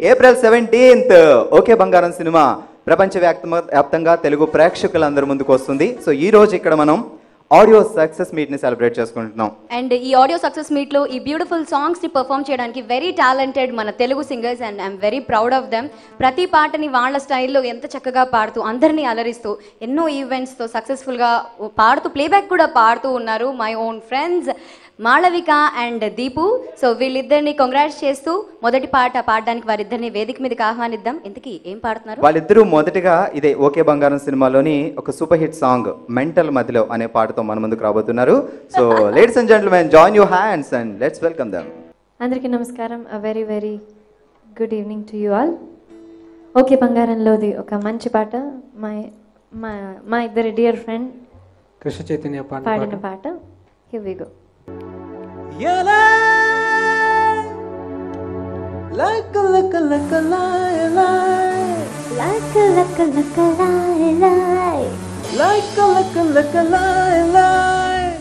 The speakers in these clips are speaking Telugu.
April 17th okay Bangaram cinema ప్రపంచవ్యాప్తంగా తెలుగు ప్రేక్షకులందరి ముందుకు వస్తుంది. సో ఈ రోజు ఇక్కడ మనం ఆడియో సక్సెస్ మీట్ ని సెలబ్రేట్ చేసుకుంటున్నాం. అండ్ ఈ ఆడియో సక్సెస్ మీట్ లో ఈ బ్యూటిఫుల్ సాంగ్స్ ని పర్ఫామ్ చేయడానికి వెరీ టాలెంటెడ్ మన Telugu singers and I'm very proud of them. ప్రతి పాటని వాళ్ళ స్టైల్లో ఎంత చక్కగా పాడుతూ అందరినీ అలరిస్తూ ఎన్నో ఈవెంట్స్ తో సక్సెస్ఫుల్ గా పాడుతూ ప్లేబ్యాక్ కూడా పాడుతూ ఉన్నారు my own friends Malavika and Deepu. So వీళ్ళిద్దరిని కంగ్రాట్స్ చేస్తూ మొదటి పాట పాడడానికి వారిద్దరిని వేదిక మీదకి ఆహ్వానిద్దాం. ఇంతకీ ఏం పాడుతున్నారు? వాళ్ళిద్దరూ మొదటిగా ఇదే ఓకే బంగారం సినిమాలోని ఒక సూపర్ హిట్ సాంగ్ మెంటల్ మధ్యలో అనే పాటతో మన ముందుకు రాబోతున్నారు. So ladies and gentlemen join your hands and let's welcome them. అందరికీ నమస్కారం. Very very good evening to you all. Okay బంగారంలోది ఒక మంచి పాట మా ఇద్దరి డియర్ ఫ్రెండ్ కృష్ణ చైతన్య పాడిన పాట. Here we go. Like a like a like a lie lie, Like a like a like a lie lie, like a like a like a lie lie.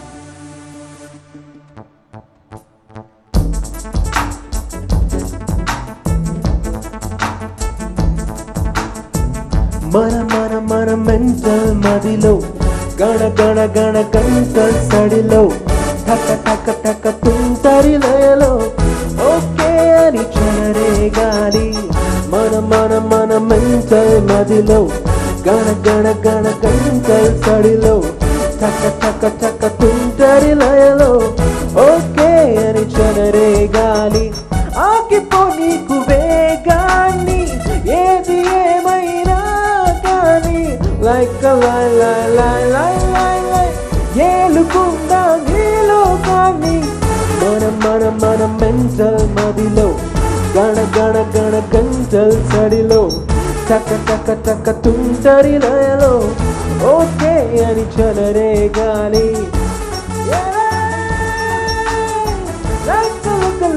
మన మెంటల్ మదిలో గణ గణ గణ కంటల్ సడిలో టక టక టక తుంటరి లయలో ఓకే అని చెలరే గాలి. మన మెంటల్ మదిలో గణ గణ గణ కంటల్ సడిలో టక టక టక తుంటరి లయలో ఓకే అని చెలరే గాలి. ఆగిపో నీకు వేగాన్ని ఏది ఏమైనా కానీ లైక్ లై లై లై లై లై లై ఏలుకుండా నీలో కానీ మన మెంటల్ మదిలో గణ గణ గణ గంటల్ సడిలో టక టక టక తుంటరి లయలో ఓకే అని చలరే గాలి.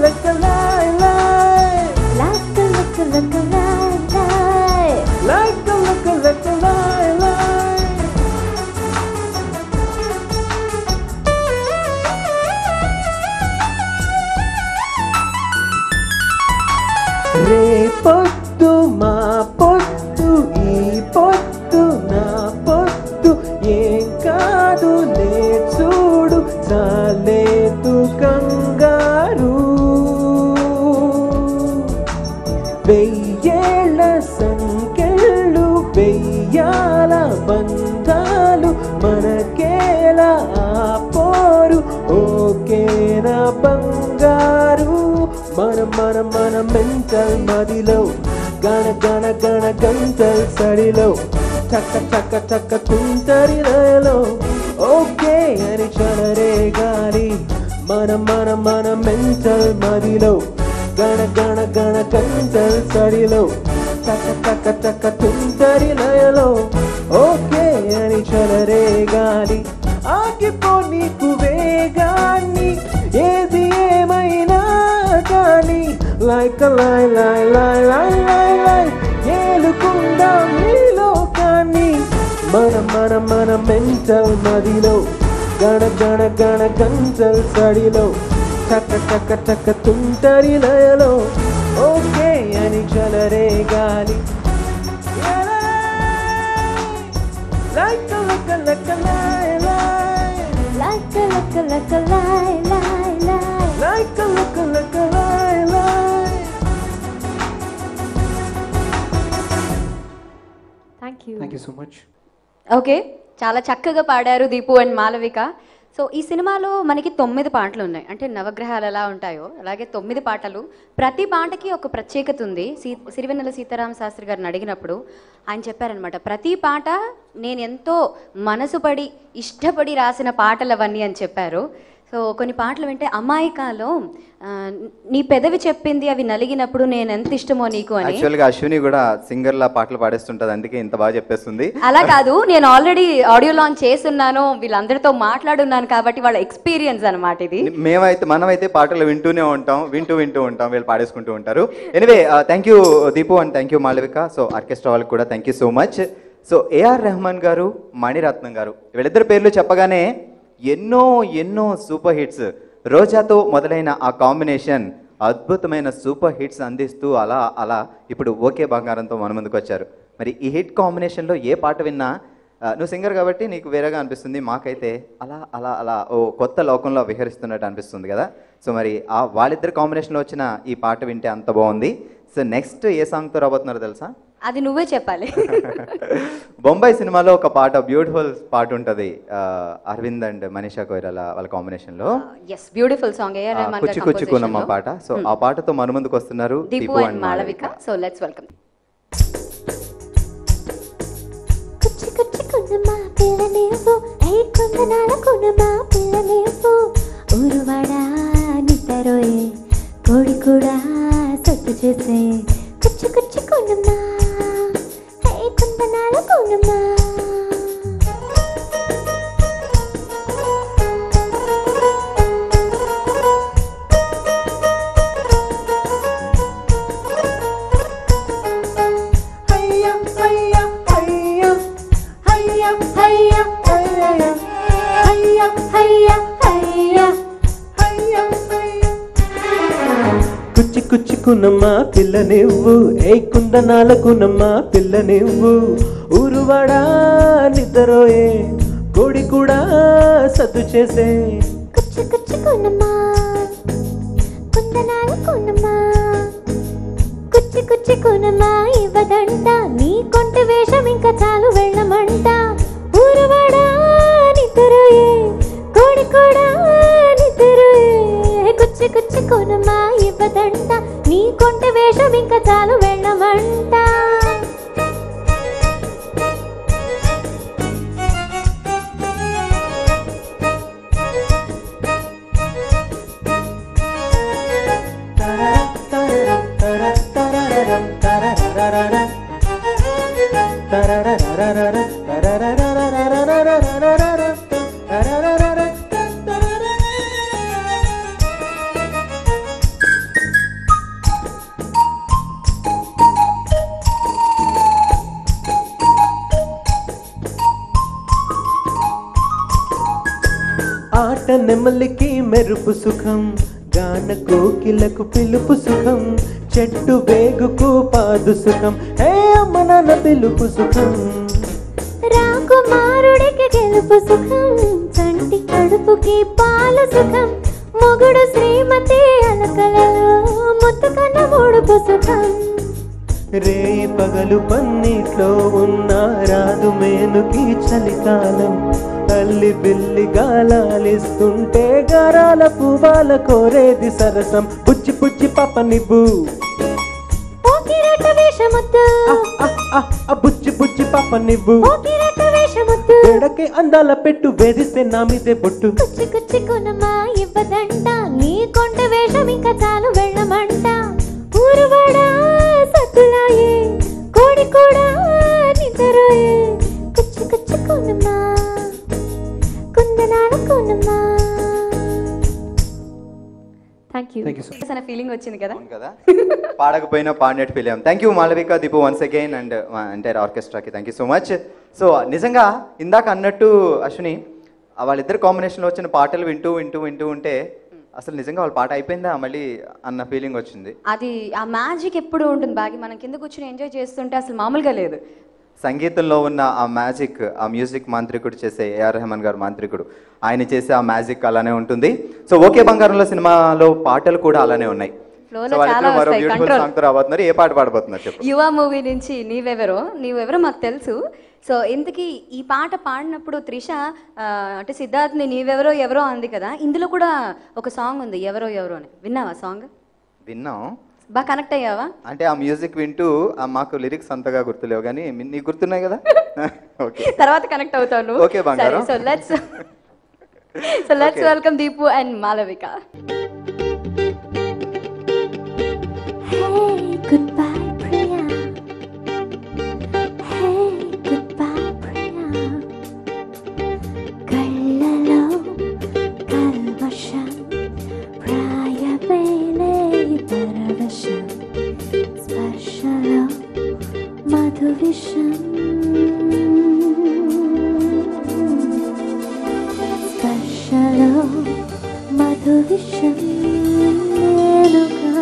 లెక్క లై లై like a like a like a lie lie, like a lie lie. రేపొద్దు మా పొద్దు ఈ పొద్దు నా పొద్దు ఏం కాదు లే చూడు చాలేదు కంగారు. వెయ్యేళ్ళ సంఖ్యలు వెయ్యాల బంధాలు మనకేలా ఆపోరు ఓకేనా బంగారు. మన మెంటల్ మదిలో గణ గణ గణ గంటల్ సడిలో చక్క చక్క చక్క తుంటరి లయలో ఓకే అని చలరే గాలి. మన మెంటల్ మదిలో గణ గణ గణ గంటల్ సడిలో చక్క చక్క చక్క తుంటరి లయలో ఓకే అని చలరే గాలి. ఆగిపో నీకు వేగాన్ని ఏది ఏమైనా కానీ లైక్ లై లై లై లై లై లై ఏలుకుండా నీలో కానీ మన మెంటల్ మదిలో గణ గణ గణ గంటల్ సడిలో టక టక టక తుంటరి లయలో ఓకే అని చలరే గాలి. లైక్ లైక్ లైక్ లై లై, like a like a like a lie lie lie, like like lై లై. thank you so much. Okay, చాలా చక్కగా పాడారు దీపు అండ్ మాళవిక. సో ఈ సినిమాలో మనకి 9 పాటలు ఉన్నాయి. అంటే నవగ్రహాలు ఎలా ఉంటాయో అలాగే 9 పాటలు. ప్రతి పాటకి ఒక ప్రత్యేకత ఉంది. సిరివెన్నెల సీతారామ శాస్త్రి గారిని అడిగినప్పుడు ఆయన చెప్పారనమాట, ప్రతి పాట నేను ఎంతో మనసు పడి ఇష్టపడి రాసిన పాటలు అవన్నీ అని చెప్పారు. సో కొన్ని పాటలు వింటే అమాయకాలో నీ పెదవి చెప్పింది అవి నలిగినప్పుడు నేను ఎంత ఇష్టమో నీకు అని. యాక్చువల్గా అశ్విని కూడా సింగర్ లా పాటలు పాడేస్తుంటది, అందుకే ఇంత బాగా చెప్పేస్తుంది. అలా కాదు, నేను ఆల్రెడీ ఆడియో లాంచ్ చేస్తున్నాను, వీళ్ళందరితో మాట్లాడున్నాను కాబట్టి వాళ్ళ ఎక్స్పీరియన్స్ అనమాట ఇది. మనమైతే పాటలు వింటూ ఉంటాం, వీళ్ళు పాడేసుకుంటూ ఉంటారు. Anyway thank you Deepu and thank you Malavika. So orchestra వాళ్ళకి కూడా thank you so much. So A R Rahman garu, Mani Ratnam గారు, వీళ్ళిద్దరు పేర్లు చెప్పగానే ఎన్నో సూపర్ హిట్స్ రోజాతో మొదలైన ఆ కాంబినేషన్ అద్భుతమైన సూపర్ హిట్స్ అందిస్తూ అలా అలా ఇప్పుడు ఓకే బంగారంతో మన ముందుకు వచ్చారు. మరి ఈ హిట్ కాంబినేషన్లో ఏ పాట విన్నా నువ్వు సింగర్ కాబట్టి నీకు వేరేగా అనిపిస్తుంది, మాకైతే అలా అలా అలా ఓ కొత్త లోకంలో విహరిస్తున్నట్టు అనిపిస్తుంది కదా. సో మరి వాళ్ళిద్దరు కాంబినేషన్లో వచ్చిన ఈ పాట వింటే అంత బాగుంది. సో నెక్స్ట్ ఏ సాంగ్తో రాబోతున్నారో తెలుసా? అది నువ్వే చెప్పాలి. బొంబాయి సినిమాలో ఒక పాట, బ్యూటిఫుల్ పాట ఉంటుంది, అరవింద్ అండ్ మనీషా కొయిరాలా వాళ్ళ కాంబినేషన్లో. Yes, beautiful song. కుచ్చి కుచ్చుకున్నమ్మ పాట. సో ఆ పాటతో మన ముందుకు వస్తున్నారు Deepu and Malavika. So let's welcome. కుచ్చి కుచ్చుకున్నమ్మ పిల్లనేవు, ఐ కొందనాల కున్నమ్మ పిల్లనేవు, ఊరువాడా నిద్దరోయే కోడి కూడా సొట్టు చేసే, కుచ్చి కుచ్చుకున్నమ్మ ఐ కొందనాల కున్నమ్మ. కుచ్చి కుచ్చుకున్నమ్మా పిల్ల నువ్వు, ఏ కుందనాలకున్నమ్మా పిల్ల నువ్వు, ఊరువాడా నిద్రపోయే కోడి కూడా సద్దు చేసే, కుచ్చి కుచ్చుకున్నమ్మ కుందనాల కున్నమ్మ, కుచ్చి కుచ్చుకున్నమ్మ ఇవ్వదంట నీ కొంటి వేషం ఇంకా చాలు వెళ్ళమంట, ఊరువాడా నిద్రపోయే కోడి కూడా నిద్రపోయే, కుచ్చి కుచ్చుకున్నమ్మ ఇవ్వదంట నీ కొంటి వేషం ఇంకా చాలు వెళ్ళమంట. ఆట నెమలికి మెరుపు సుఖం, గాన కోకిలకు పిలుపు సుఖం, చెట్టు వేగుకు పాదు సుఖం, హే అమ్మ నాన్న పిలుపు సుఖం, రాకుమారుడికి గెలుపు సుఖం, చంటి కడుపుకి పాల సుఖం, మొగుడు శ్రీమతి అలకలలో ముత్తుకన్న ముడుపు సుఖం, రేయి పగలు పన్నీట్లో ఉన్న రాదు మేనుకి చలికాలం, తల్లి బిల్లి గాలాలిస్తుంటే గారాల పువ్వాల కోరేది సరసం, పుచ్చి పుచ్చి పాప నిబ్బు పోకిరాట వేషముద్దు, బుచ్చి బుచ్చి పాప నివ్వు, పోకిరాట వేషముద్దు, ఎడకి అందాల పెట్టు వేధిస్తే నా మీదే బొట్టు, కుచ్చి కుచ్చుకున్నమా ఇవ్వదంట నీ కొండ వేషం ఇంకా చాలు వెళ్ళమంట, ఊరువాడా సత్తులాయే కోడి కూడా నిద్రపోయే, కుచ్చి కుచ్చుకున్నమా కుందనాల కున్నమా. Thank you. అనే ఫీలింగ్ వచ్చింది కదా. అవును కదా, పాడకపోయినా పాడినట్టు ఫీల్ అయ్యాం. Thank you Malavika, Deepu once again and entire ఆర్కెస్ట్రాకి thank you so much. So నిజంగా ఇందాక అన్నట్టు అశ్విని, వాళ్ళిద్దరు కాంబినేషన్లో వచ్చిన పాటలు వింటూ వింటూ వింటూ ఉంటే అసలు నిజంగా వాళ్ళ పాట అయిపోయిందా మళ్ళీ అన్న ఫీలింగ్ వచ్చింది. అది ఆ మ్యాజిక్ ఎప్పుడు ఉంటుంది బాగా, మనం కింద కూర్చొని ఎంజాయ్ చేస్తుంటే అసలు మామూలుగా లేదు. సంగీతంలో ఉన్న ఆ మ్యాజిక్, ఆ మ్యూజిక్ మాంత్రికుడు చేసే ఏఆర్ రెహమాన్ గారు మాంత్రికుడు, ఆయన చేసే ఆ మ్యాజిక్ అలానే ఉంటుంది. సో ఓకే బంగారంలో సినిమాలో పాటలు కూడా అలానే ఉన్నాయి. ఫ్లోలో సో వాళ్ళిద్దరూ చాలా మరో వస్తాయి, బ్యూటిఫుల్ కంట్రోల్. సాంగ్ తో రాబోతున్నారు. ఏ పాట పాడబోతున్నారు చెప్పు. యువ మూవీ నుంచి నీవెవరో మాకు తెలుసు. సో ఇంతకీ ఈ పాట పాడినప్పుడు త్రిష అంటే సిద్ధార్థ్ని నీవెవరో ఎవరో అంది కదా, ఇందులో కూడా ఒక సాంగ్ ఉంది ఎవరో ఎవరో అని, విన్నావా సాంగ్? విన్నాం. బాగా కనెక్ట్ అయ్యావా? అంటే ఆ మ్యూజిక్ వింటూ మాకు లిరిక్స్ అంతగా గుర్తులేవు కానీ నీకు గుర్తున్నాయి కదా. ఓకే, తర్వాత కనెక్ట్ అవుతాను. ఓకే బంగారం. So let's welcome Deepu and Malavika. Hey, goodbye, Priya. Hey, goodbye, Priya. కళ్ళలో కల్మషం, ప్రాయమేలే పరవశం, స్పర్శలో మధు విషం, స్పర్శలో మధు విషం, నేనుగా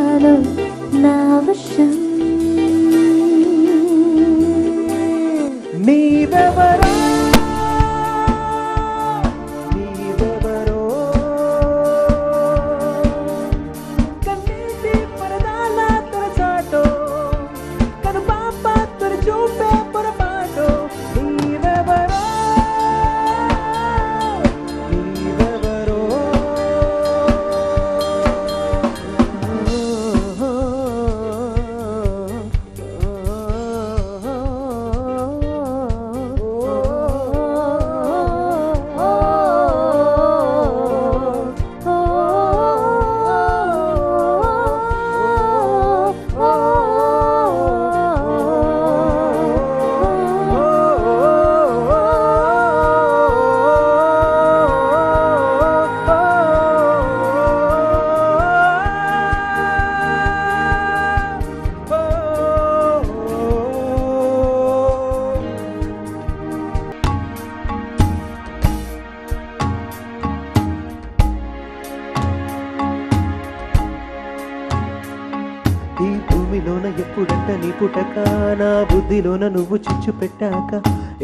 బుర్రలోన ఎప్పుడంట నీ పుటక నా బుద్ధిలోన నువ్వు చిచ్చు పెట్టాక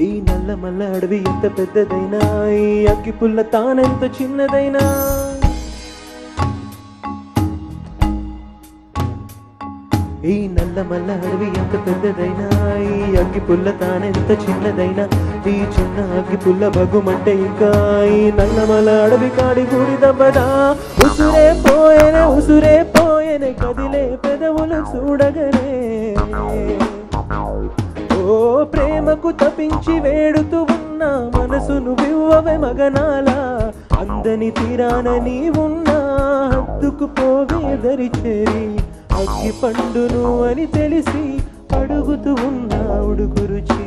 ఈ నల్ల మల్ల అడవి ఎంత పెద్దదైనా ఈ అగ్గి పుల్ల తానెంత చిన్నదైనా ఈ నల్ల మల్ల అడవి ఎంత పెద్దదైనా ఈ అగ్గి పుల్ల తానెంత చిన్నదైనా ఈ చిన్న అగ్గి పుల్ల బగ్గుమంటే ఇంకా ఈ నల్ల మల్ల అడవి కాడి గుడి దబ్బదా ఉసురే పోయేనే కదిలే పెదవులు చూడగనే ఓ ప్రేమకు తపించి వేడుతూ ఉన్న మనసును వివ్వవే మగనాల అందని తీరాన నీవున్నా హద్దుకు పోవే దరి చేరి అగ్గి పండును అని తెలిసి అడుగుతూ ఉన్న ఉడుకు రుచి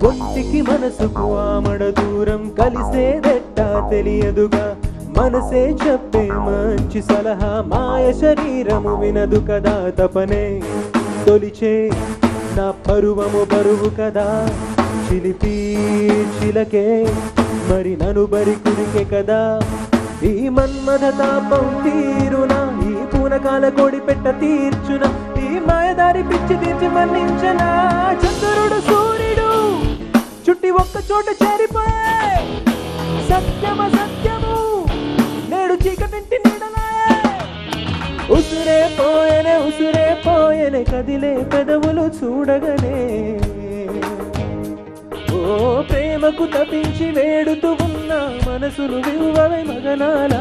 ఒంటికి మనసుకు ఆమడ దూరం కలిసేదెట్టా తెలియదుగా మనసే చెప్పే మంచి సలహా మాయ శరీరము వినదు కదా తపనే తొలిచే నా పరువము బరువు కదా చిలిపి చిలకే మరి నను బరి కురికే కదా ఈ మన్మథ తాపం తీరునా ఈ పూనకాల కోడి పెట్ట తీర్చున ఈ మాయదారి పిచ్చి తీర్చి మన్నించనా చంద్రుడు సూర్యుడు చుట్టి ఒక్క చోట చేరిపోయే సత్యము నేడు చీకటింటి నీడలాయే ఉసురే పోయేనే కదిలే పెదవులు చూడగనే ఓ ప్రేమకు తపించి వేడుతూ ఉన్న మనసును వివ్వవే మగనాల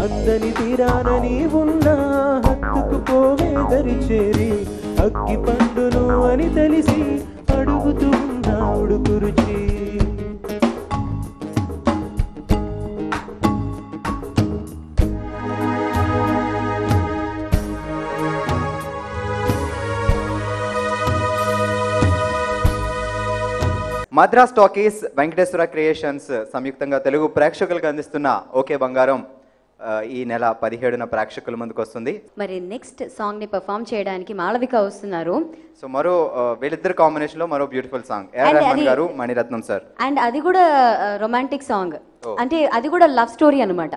అందని తీరాన నీవున్నా హత్తుకు పోవే దరి చేరి అగ్గి పండును అని తెలిసి అడుగుతూ ఉన్న ఉడుకు రుచి మద్రాస్ టాకీస్ వెంకటేశ్వర క్రియేషన్స్ సంయుక్తంగా తెలుగు ప్రేక్షకులకు అందిస్తున్న ఓకే బంగారం ఈ నెల 17న ప్రేక్షకుల ముందుకు వస్తుంది. మరి నెక్స్ట్ సాంగ్ ని పర్ఫామ్ చేయడానికి మాళవిక వస్తున్నారు. సో మరో వీళ్ళిద్దరు కాంబినేషన్ లో మరో beautiful song AR Rahman garu Mani Ratnam sir. And అది కూడా రొమాంటిక్ సాంగ్, అంటే అది కూడా లవ్ స్టోరీ అనమాట.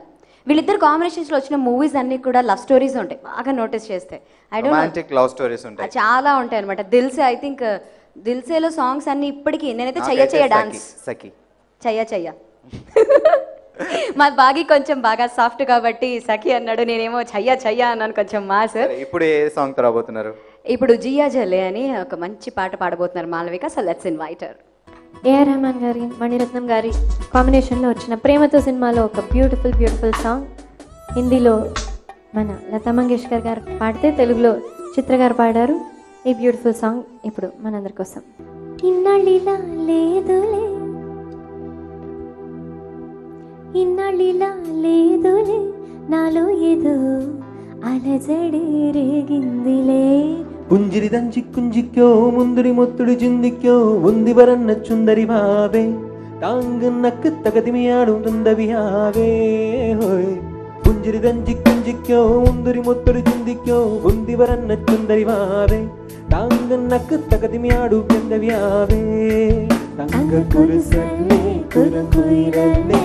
వీళ్ళిద్దరు కాంబినేషన్స్ లో వచ్చిన మూవీస్ అన్ని కూడా లవ్ స్టోరీస్ ఉంటాయి, బాగా నోటీస్ చేస్తే. రొమాంటిక్ లవ్ స్టోరీస్ ఉంటాయి, చాలా ఉంటాయి అనమాట. దిల్సే, ఐ థింక్ దిల్సేలో సాంగ్స్ అన్ని ఇప్పటికీ నేనైతే చెయ్య డాన్స్ చెయ్య మా బాగి కొంచెం బాగా సాఫ్ట్ కాబట్టి సఖి అన్నాడు, నేనేమో చెయ్య అన్నాను కొంచెం మాస్. ఇప్పుడు ఏ సాంగ్ రాబోతున్నారు? ఇప్పుడు జియా జల్లే అని ఒక మంచి పాట పాడబోతున్నారు Malavika. So let's invite her. AR Rahman గారి మణిరత్నం గారి కాంబినేషన్లో వచ్చిన ప్రేమతో సినిమాలో ఒక బ్యూటిఫుల్ సాంగ్. హిందీలో మన లతా మంగేష్కర్ గారు పాడితే తెలుగులో చిత్ర గారు పాడారు. ఈ బ్యూటిఫుల్ సాంగ్ ఇప్పుడు మనందరి కోసం. ఇన్నాళ్ళిలా లేదులే నాలో ఏదో అలజడి రేగిందిలే. పుంజిరి దంచి కుంజిక్యో ముందురి మొత్తుడి జిందిక్యో ఉంది వరన్న చుందరి భావే తాంగ్ నక్ తగదిమియాడు తుందవి హావే హోయ్. పుంజిరి దంచి కుంజిక్యో ముందురి మొత్తుడి జిందిక్యో ఉంది వరన్న చుందరి భావే తాంగ్ నక్ తగదిమియాడు తుందవి హావే. తంగ కురుసల్లే కురుకుయిరల్లే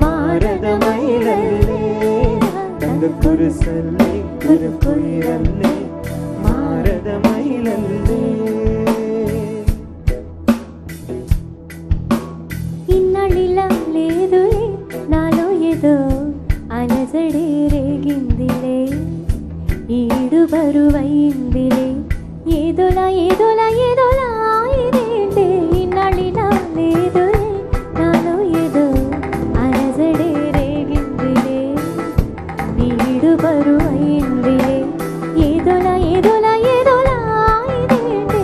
మారద మైరల్లే తంగ కురుసల్లే కురుకుయిరల్లే మారద మైలల్లే. ఇన్నాళ్ళిలా లేదులే నాలో ఏదో అలజడి రేగిందిలే. ఈడు బరువైందిలే ఏదోలా ఇదేంటే. ఇన్నాళ్ళిలా లేదులే నాలో ఏదో అలజడి రేగిందిలే. ఈడు బరువైందిలే ఏదోలా ఇదేంటే.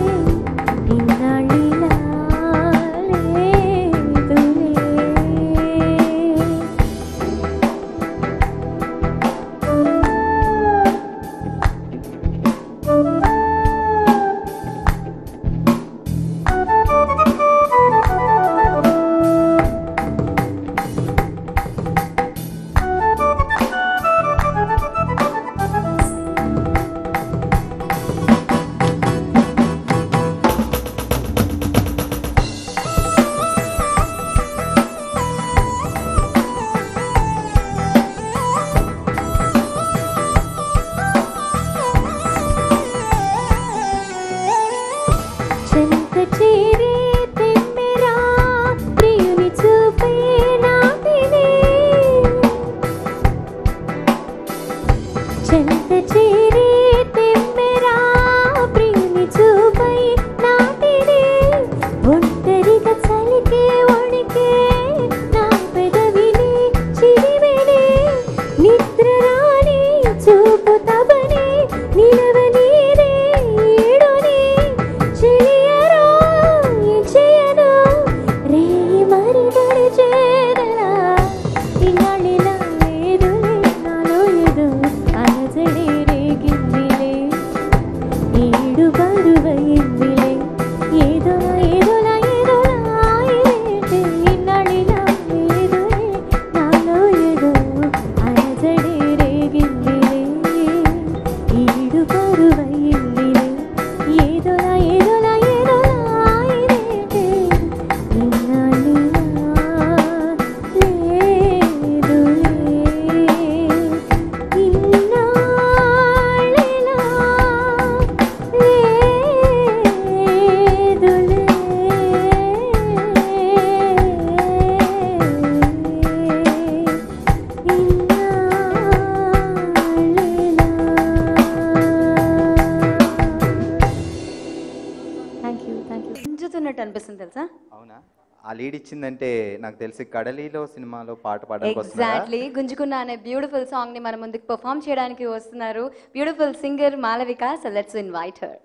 ఇన్నాళ్ళిలా లేదులే. చెంత చేరి తెమ్మెరా ప్రేమి చూపై నాటిని ఒంటరిగా చలికే వణికే నా పెదవిని చిరివెని నిద్ర రాని చూపు తబని నిలవనీరే ఏడుని చెలియరా చేయను రేయి మరి గడిచేదలా ఇన్నాళ్ళిలా లేదులే నాలో ఏదో అలజడి రేగిందిలే ఏడు బరువైందిలే ఏదోలా ఏదోలా ఏదోలా ఏంటి ఇన్నాళ్ళిలా లేదులే నాలో ఏదో అలజడి రేగిందిలే ఏడు బరువైందిలే ఏదోలా ఏదోలా ఏదోలా ఏంటి ఇన్నాళ్ళిలా లేదులే ఇన్నాళ్ళిలా లేదులే థ్యాంక్ యూ థ్యాంక్ యూ. గుంజుతున్నట్టు అనిపిస్తుంది తెలుసా? అవునా? ఆ లీడ్ ఇచ్చిందంటే నాకు తెలిసి కడలిలో సినిమాలో పాట పాడడానికి వస్తున్నారా? ఎగ్జాక్ట్లీ. గుంజుకున్న అనే బ్యూటిఫుల్ సాంగ్ ని మన ముందుకు పర్ఫామ్ చేయడానికి వస్తున్నారు beautiful singer Malavika. So let's invite her.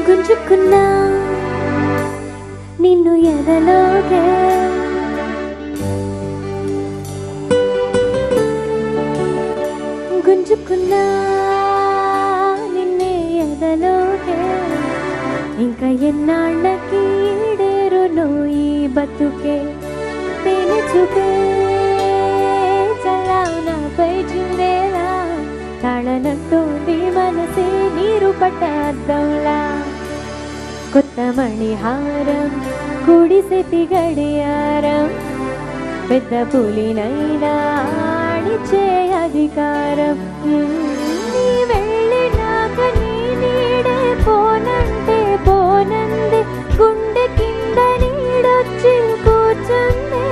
గుంజుకున్నా నిన్ను ఎదలోకే గుంజుకున్నా నిన్నే ఎదలోకే ఇంకా ఎన్నాళ్ళకి ఈడేరును ఈ బతుకే తేనె చూపే చల్లావు నాపై చిందేలా తాళనంటోంది మనసే నీరు పట్ట అద్దంలా కొత్త మణిహారం కుడిసెతి గడియారం పెద్ద పులినైనా ఆడిచే అధికారం నీ వెళ్ళినాక నీ నీడే పోనంటే పోనంది గుండె కింద నీడొచ్చి కూర్చుందే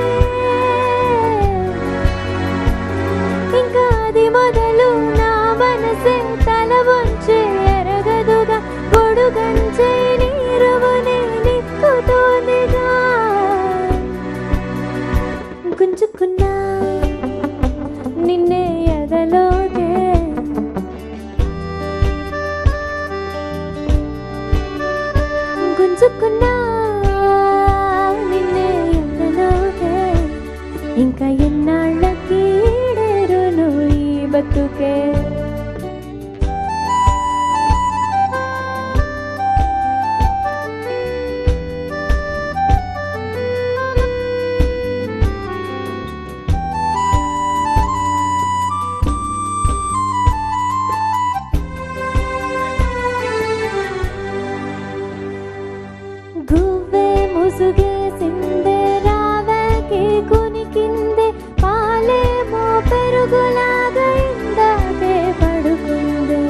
ఇంకా అది మొదలు నా మనసే తల వంచే ఎరగదుగా గొడుగంచే నీరువునే నిక్కుతోందిగా గుంజుకున్నా నిన్నే ఎదలోకే గుంజుకున్నా నిన్నే ఎదలోకే ఇంకా ఎన్నాళ్ళకి ఈడేరును ఈ బతుకే గువ్వే ముసుగేసిందే రావకి కునికిందే పాలేమో పెరుగులాగా ఇందాకే పడుకుందే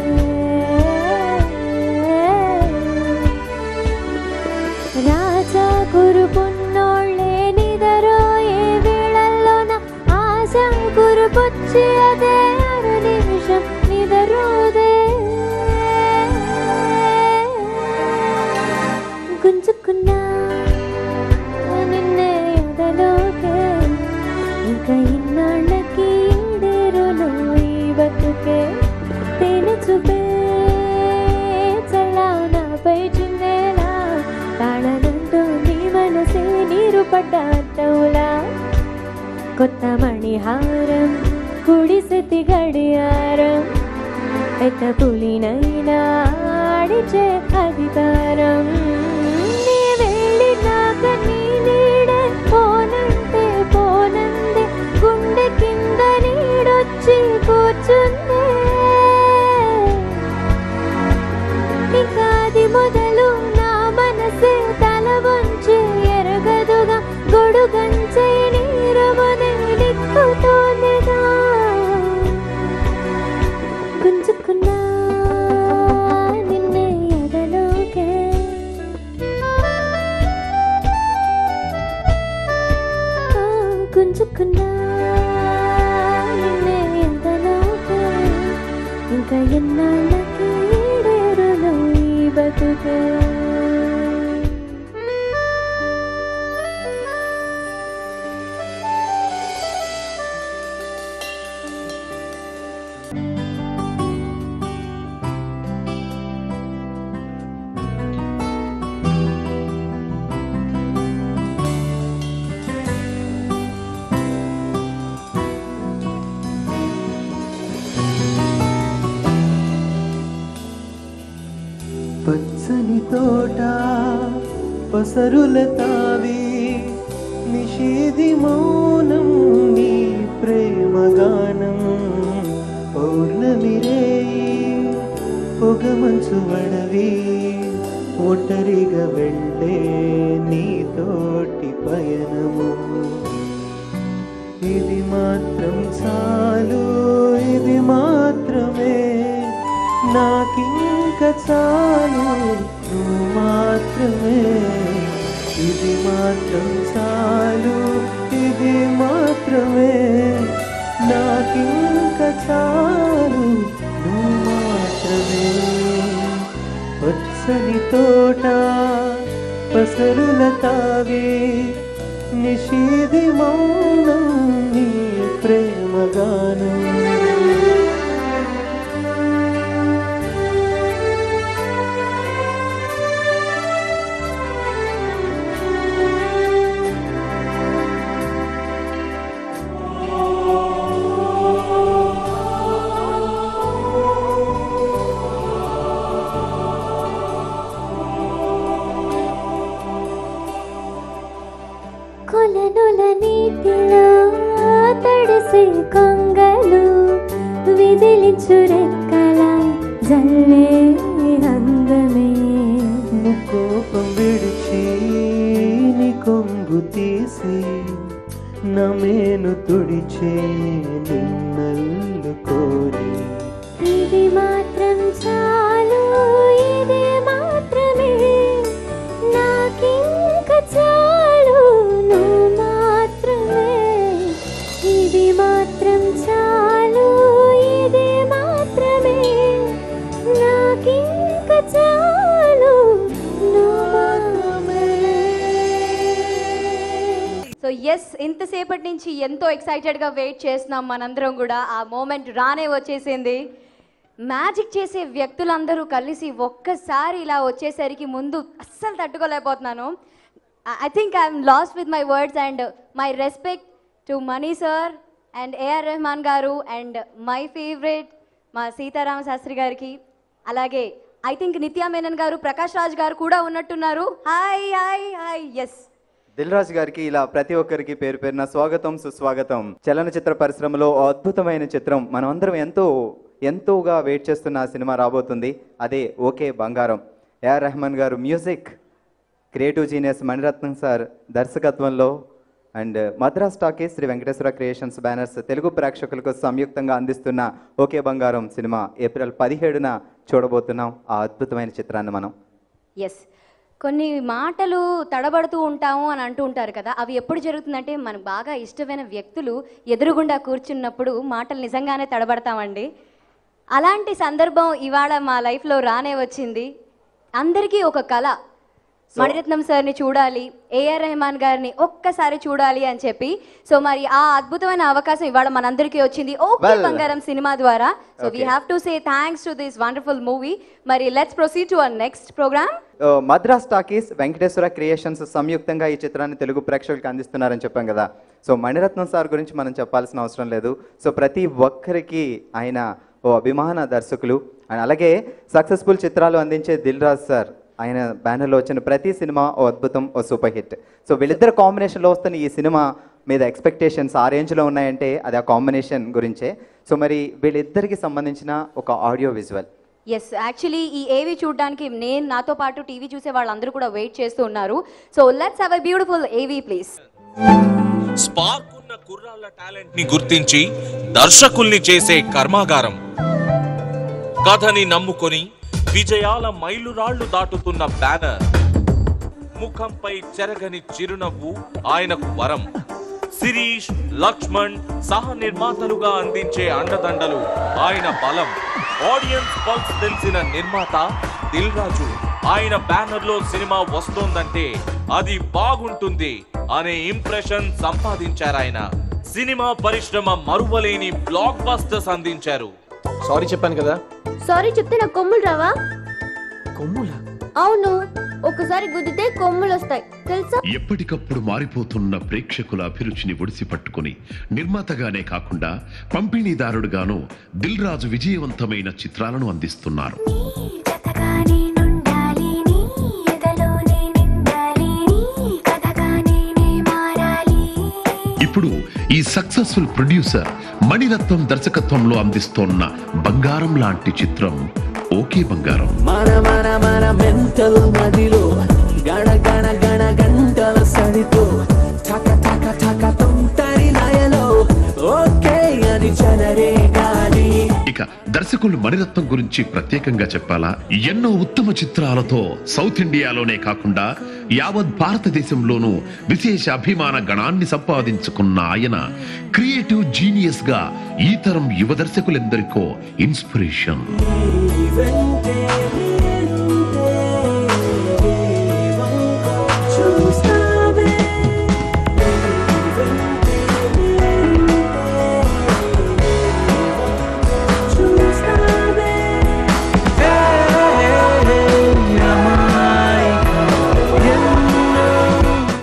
రాజా కురుపున్నోళ్ళే నిదరోయే వేళల్లోన ఆశ కురుపొచ్చి అదే అరు నిమిషం నిదరోదే గుంజుకున్నా నిన్నే ఎదలోకే ఇంకా ఇన్నాళ్ళకి ఈడేరును ఈ బతుకే తేనె చూపే చల్లావు నాపై చిందేలా తాళనంటోంది మనసే నీరు పడ్డ అద్దవులా కొత్త మణిహారం కుడిసెతి గడియారం పెద్ద పులినైనా ఆడిచే అధికారం నీ వెళ్ళినాక నీ నీడే పోనంటే పోనందే గుండె కింద నీడొచ్చి కూర్చుందే ఇక అది మొదలు నా మనసే తల వంచి ఎరగదుగా గొడుగంచే నీరువు గుంజుకున్నా నిన్నే ఎంతలోగా ఇంకా ఎన్నాళ్ళకి ఈడేరులో ఈ బతుకే పచ్చని తోట పసరుల తావి నిషేధి మౌనం నీ ప్రేమ గానం పౌర్ణమి రేయి పొగమంచు వడవి ఒంటరిగా వెళ్ళే నీ తోటి పయనము ఇది మాత్రం చాలు ఇది మాత్రమే నాకింక చాలు నువ్వు మాత్రమే ఇది మాత్రం చాలు ఇది మాత్రమే నాకింక చాలు నువ్వు మాత్రమే పచ్చని తోట పసరుల తావి నిషేధి మౌనం నీ ప్రేమ గానం కొలనుల నీటిలో తడిసే కొంగలు విదిలించు రెక్కల జల్లే అందమే కోపం విడిచి నీ కొంగు తీసి నమేను తుడిచే నిన్నల్లు కోరి ఇది మాత్రం చాలు ఇది మాత్రమే నాకింక చాలు నువ్వు మాత్రమే ఇది మాత్రం చాలు ఇది మాత్రమే నాకింక చాలు నువ్వు మాత్రమే. సో ఎస్, ఇంతసేపటి నుంచి ఎంతో ఎక్సైటెడ్గా వెయిట్ చేస్తున్నాం మనందరం కూడా. ఆ మూమెంట్ రానే వచ్చేసింది. మ్యాజిక్ చేసే వ్యక్తులందరూ కలిసి ఒక్కసారి ఇలా వచ్చేసరికి ముందు అస్సలు తట్టుకోలేకపోతున్నాను. I think I'm lost with my words and my respect to Mani sir and AR Rahman garu and my favourite మా సీతారామ శాస్త్రి గారికి, అలాగే ఐ థింక్ నిత్యా మేనన్ గారు, ప్రకాష్ రాజ్ గారు కూడా ఉన్నట్టున్నారు. Hi hi hi. Yes, Dil Raju గారికి ఇలా ప్రతి ఒక్కరికి పేరు పేరున స్వాగతం సుస్వాగతం. చలనచిత్ర పరిశ్రమలో అద్భుతమైన చిత్రం, మనం అందరం ఎంతోగా వెయిట్ చేస్తున్న ఆ సినిమా రాబోతుంది. అదే ఓకే బంగారం. AR Rahman garu music, creative genius Mani Ratnam sir దర్శకత్వంలో and Madras Talkies Sri Venkateswara creations banners Telugu ప్రేక్షకులకు సంయుక్తంగా అందిస్తున్న ఓకే బంగారం సినిమా ఏప్రిల్ 17న చూడబోతున్నాం. ఆ అద్భుతమైన చిత్రాన్ని మనం. ఎస్, కొన్ని మాటలు తడబడుతూ ఉంటాము అని అంటూ ఉంటారు కదా, అవి ఎప్పుడు జరుగుతుందంటే మనకు బాగా ఇష్టమైన వ్యక్తులు ఎదురుగుండా కూర్చున్నప్పుడు మాటలు నిజంగానే తడబడతామండి. అలాంటి సందర్భం ఇవాళ మా లైఫ్లో రానే వచ్చింది. అందరికీ ఒక కళ, మణిరత్నం సార్ని చూడాలి, ఏఆర్ రెహమాన్ గారిని ఒక్కసారి చూడాలి అని చెప్పి. సో మరి ఆ అద్భుతమైన అవకాశం ఇవాళ మనందరికీ వచ్చింది ఓకే బంగారం సినిమా ద్వారా. So we have to say thanks to this wonderful movie. మరి let's proceed to our next program. Madras Talkies Venkateswara creations సంయుక్తంగా ఈ చిత్రాన్ని తెలుగు ప్రేక్షకులకు అందిస్తున్నారని చెప్పాం కదా. సో మణిరత్నం సార్ గురించి మనం చెప్పాల్సిన అవసరం లేదు. సో ప్రతి ఒక్కరికి ఆయన ఓ అభిమాన దర్శకులు. అండ్ అలాగే సక్సెస్ఫుల్ చిత్రాలు అందించే దిల్ రాజు సార్, ఆయన బ్యానర్లో వచ్చిన ప్రతి సినిమా ఓ అద్భుతం, ఓ సూపర్ హిట్. సో వీళ్ళిద్దరు కాంబినేషన్లో వస్తున్న ఈ సినిమా మీద ఎక్స్పెక్టేషన్స్ ఆ రేంజ్లో ఉన్నాయంటే అది ఆ కాంబినేషన్ గురించే. సో మరి వీళ్ళిద్దరికి సంబంధించిన ఒక ఆడియో విజువల్. ఎస్, యాక్చువల్లీ ఈ ఏవి చూడడానికి నాతో పాటు టీవీ చూసే వాళ్ళందరూ కూడా వెయిట్ చేస్తూ ఉన్నారు. So let's have a beautiful ఏవి ప్లీజ్. స్పార్క్ ఉన్న కుర్రాళ్ళ టాలెంట్ ని గుర్తించి దర్శకుల్ని చేసే కర్మాగారం, కథని నమ్ముకొని విజయాల మైలురాళ్లు దాటుతున్న బ్యానర్, ముఖంపై చెరగని చిరునవ్వు ఆయనకు వరం. శిరీష్, లక్ష్మణ్ సహ నిర్మాతలుగా అందించే అండదండలు ఆయన బలం. ఆడియన్స్ పల్స్ తెలిసిన నిర్మాత దిల్ రాజు. ఆయన బ్యానర్ లో సినిమా వస్తోందంటే అది బాగుంటుంది అనే ఇంప్రెషన్ సంపాదించారాయన. సినిమా పరిశ్రమ మరువలేని బ్లాక్ బస్టర్స్ అందించారు. సారీ చెప్పాను కదా. సారీ చెప్తే నాకు కొమ్ములు రావా? కొమ్ములా? అవును, ఒకసారి గుద్దితే కొమ్ములు వస్తాయి తెలుసా? ఎప్పటికప్పుడు మారిపోతున్న ప్రేక్షకుల అభిరుచిని ఒడిసి పట్టుకుని నిర్మాతగానే కాకుండా పంపిణీదారుడుగాను దిల్ రాజు విజయవంతమైన చిత్రాలను అందిస్తున్నారు. ఇప్పుడు ఈ సక్సెస్ఫుల్ ప్రొడ్యూసర్ మణిరత్నం దర్శకత్వంలో అందిస్తోన్న బంగారం లాంటి చిత్రం ఓకే బంగారం. మన మన మన మెంటల్ నదిలో గణ గణ గణ గంటల సడితో ఠక ఠక ఠక తుంటరి లయలో ఓకే అని చలరే గాలి. ఇక దర్శకులు మణిరత్నం గురించి ప్రత్యేకంగా చెప్పాలా? ఎన్నో ఉత్తమ చిత్రాలతో సౌత్ ఇండియాలోనే కాకుండా యావత్ భారతదేశంలోనూ విశేష అభిమాన గణాన్ని సంపాదించుకున్న ఆయన క్రియేటివ్ జీనియస్ గా ఈ తరం యువ దర్శకులెందరికో ఇన్స్పిరేషన్.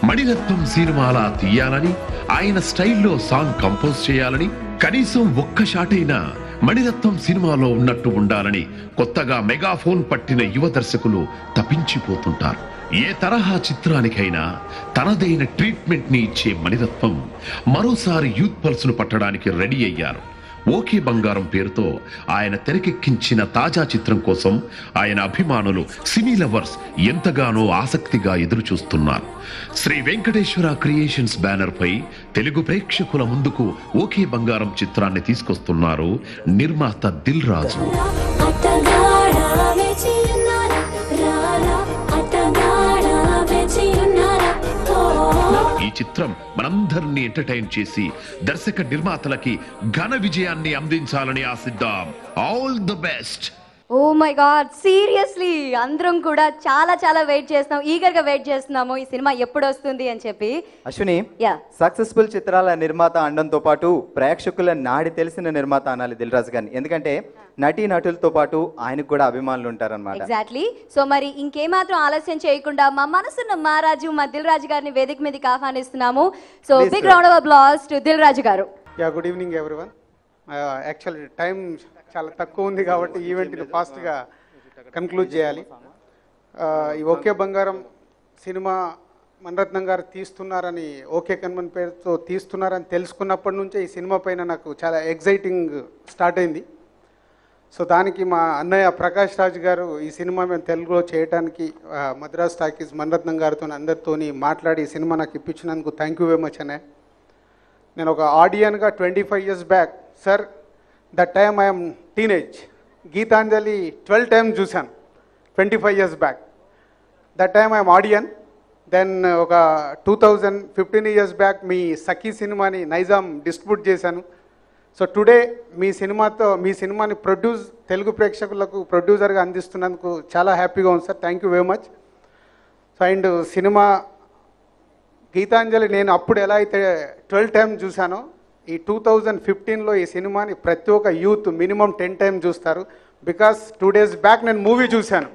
మణిరత్నం సినిమాలా తీయాలని, ఆయన స్టైల్లో సాంగ్ కంపోజ్ చేయాలని, కనీసం ఒక్క షాట్ అయినా మణిరత్నం సినిమాలో ఉన్నట్టు ఉండాలని కొత్తగా మెగాఫోన్ పట్టిన యువ దర్శకులు తపించిపోతుంటారు. ఏ తరహా చిత్రానికైనా తనదైన ట్రీట్మెంట్ ని ఇచ్చే మణిరత్నం మరోసారి యూత్ పల్స్ ను పట్టడానికి రెడీ అయ్యారు. ఓకే బంగారం పేరుతో ఆయన తెరకెక్కించిన తాజా చిత్రం కోసం ఆయన అభిమానులు సినీ లవర్స్ ఎంతగానో ఆసక్తిగా ఎదురు చూస్తున్నారు. శ్రీ వెంకటేశ్వర క్రియేషన్స్ బ్యానర్ పై తెలుగు ప్రేక్షకుల ముందుకు ఓకే బంగారం చిత్రాన్ని తీసుకొస్తున్నారు నిర్మాత దిల్ రాజు. ఈ చిత్రం మనందరినీ ఎంటర్టైన్ చేసి దర్శక నిర్మాతలకి ఘన విజయాన్ని అందించాలని ఆశిద్దాం. All the best. Oh my god, seriously అందరం కూడా చాలా చాలా వెయిట్ చేస్తున్నాం, ఈగర్ గా వెయిట్ చేస్తున్నాము ఈ సినిమా ఎప్పుడు వస్తుంది అని చెప్పి. అశ్విని, యా, సక్సెస్ఫుల్ చిత్రాల నిర్మాత అనడంతో పాటు ప్రేక్షకుల నాడి తెలిసిన నిర్మాత అనాలి దిల్ రాజు గారిని. ఎందుకంటే నటీ నటులతో పాటు ఆయనకు కూడా అభిమానులు ఉంటారన్నమాట. ఎగ్జాక్ట్లీ. సో మరి ఇంకేమాత్రం ఆలస్యం చేయకుండా మా మనసున్న మహారాజు మా దిల్ రాజు గారిని వేదిక మీదకి ఆహ్వానిస్తున్నాము. So big round of applause to Dil Raju garu. Yeah, good evening everyone. Actually time చాలా తక్కువ ఉంది కాబట్టి ఈవెంట్ని ఫాస్ట్గా కన్క్లూడ్ చేయాలి. ఈ ఓకే బంగారం సినిమా మణిరత్నం గారు తీస్తున్నారని, ఓకే కన్మన్ పేరుతో తీస్తున్నారని తెలుసుకున్నప్పటి నుంచే ఈ సినిమా పైన నాకు చాలా ఎగ్జైటింగ్ స్టార్ట్ అయింది. సో దానికి మా అన్నయ్య ప్రకాష్ రాజ్ గారు ఈ సినిమా మేము తెలుగులో చేయడానికి మద్రాస్ టాకీస్ మణిరత్నం గారితో అందరితోని మాట్లాడి ఈ సినిమా నాకు ఇప్పించినందుకు థ్యాంక్ యూ వెరీ మచ్ అన్నయ్య. నేను ఒక ఆడియన్గా 25 years back, sir that time I'm teenage, Gitanjali 12 times చూశాను 25 years back. That time I'm audience. Then ఒక 2015 years బ్యాక్ మీ సఖీ సినిమాని నైజాం డిస్ట్రిబ్యూట్ చేశాను. సో టుడే మీ సినిమాని తెలుగు ప్రేక్షకులకు ప్రొడ్యూసర్గా అందిస్తున్నందుకు చాలా హ్యాపీగా ఉంది sir. Thank you very much. So and సినిమా గీతాంజలి నేను అప్పుడు ఎలా అయితే 12 times చూశానో, ఈ 2015లో ఈ సినిమాని ప్రతి ఒక్క యూత్ మినిమం 10 times చూస్తారు. బికాస్ 2 days బ్యాక్ నేను మూవీ చూశాను.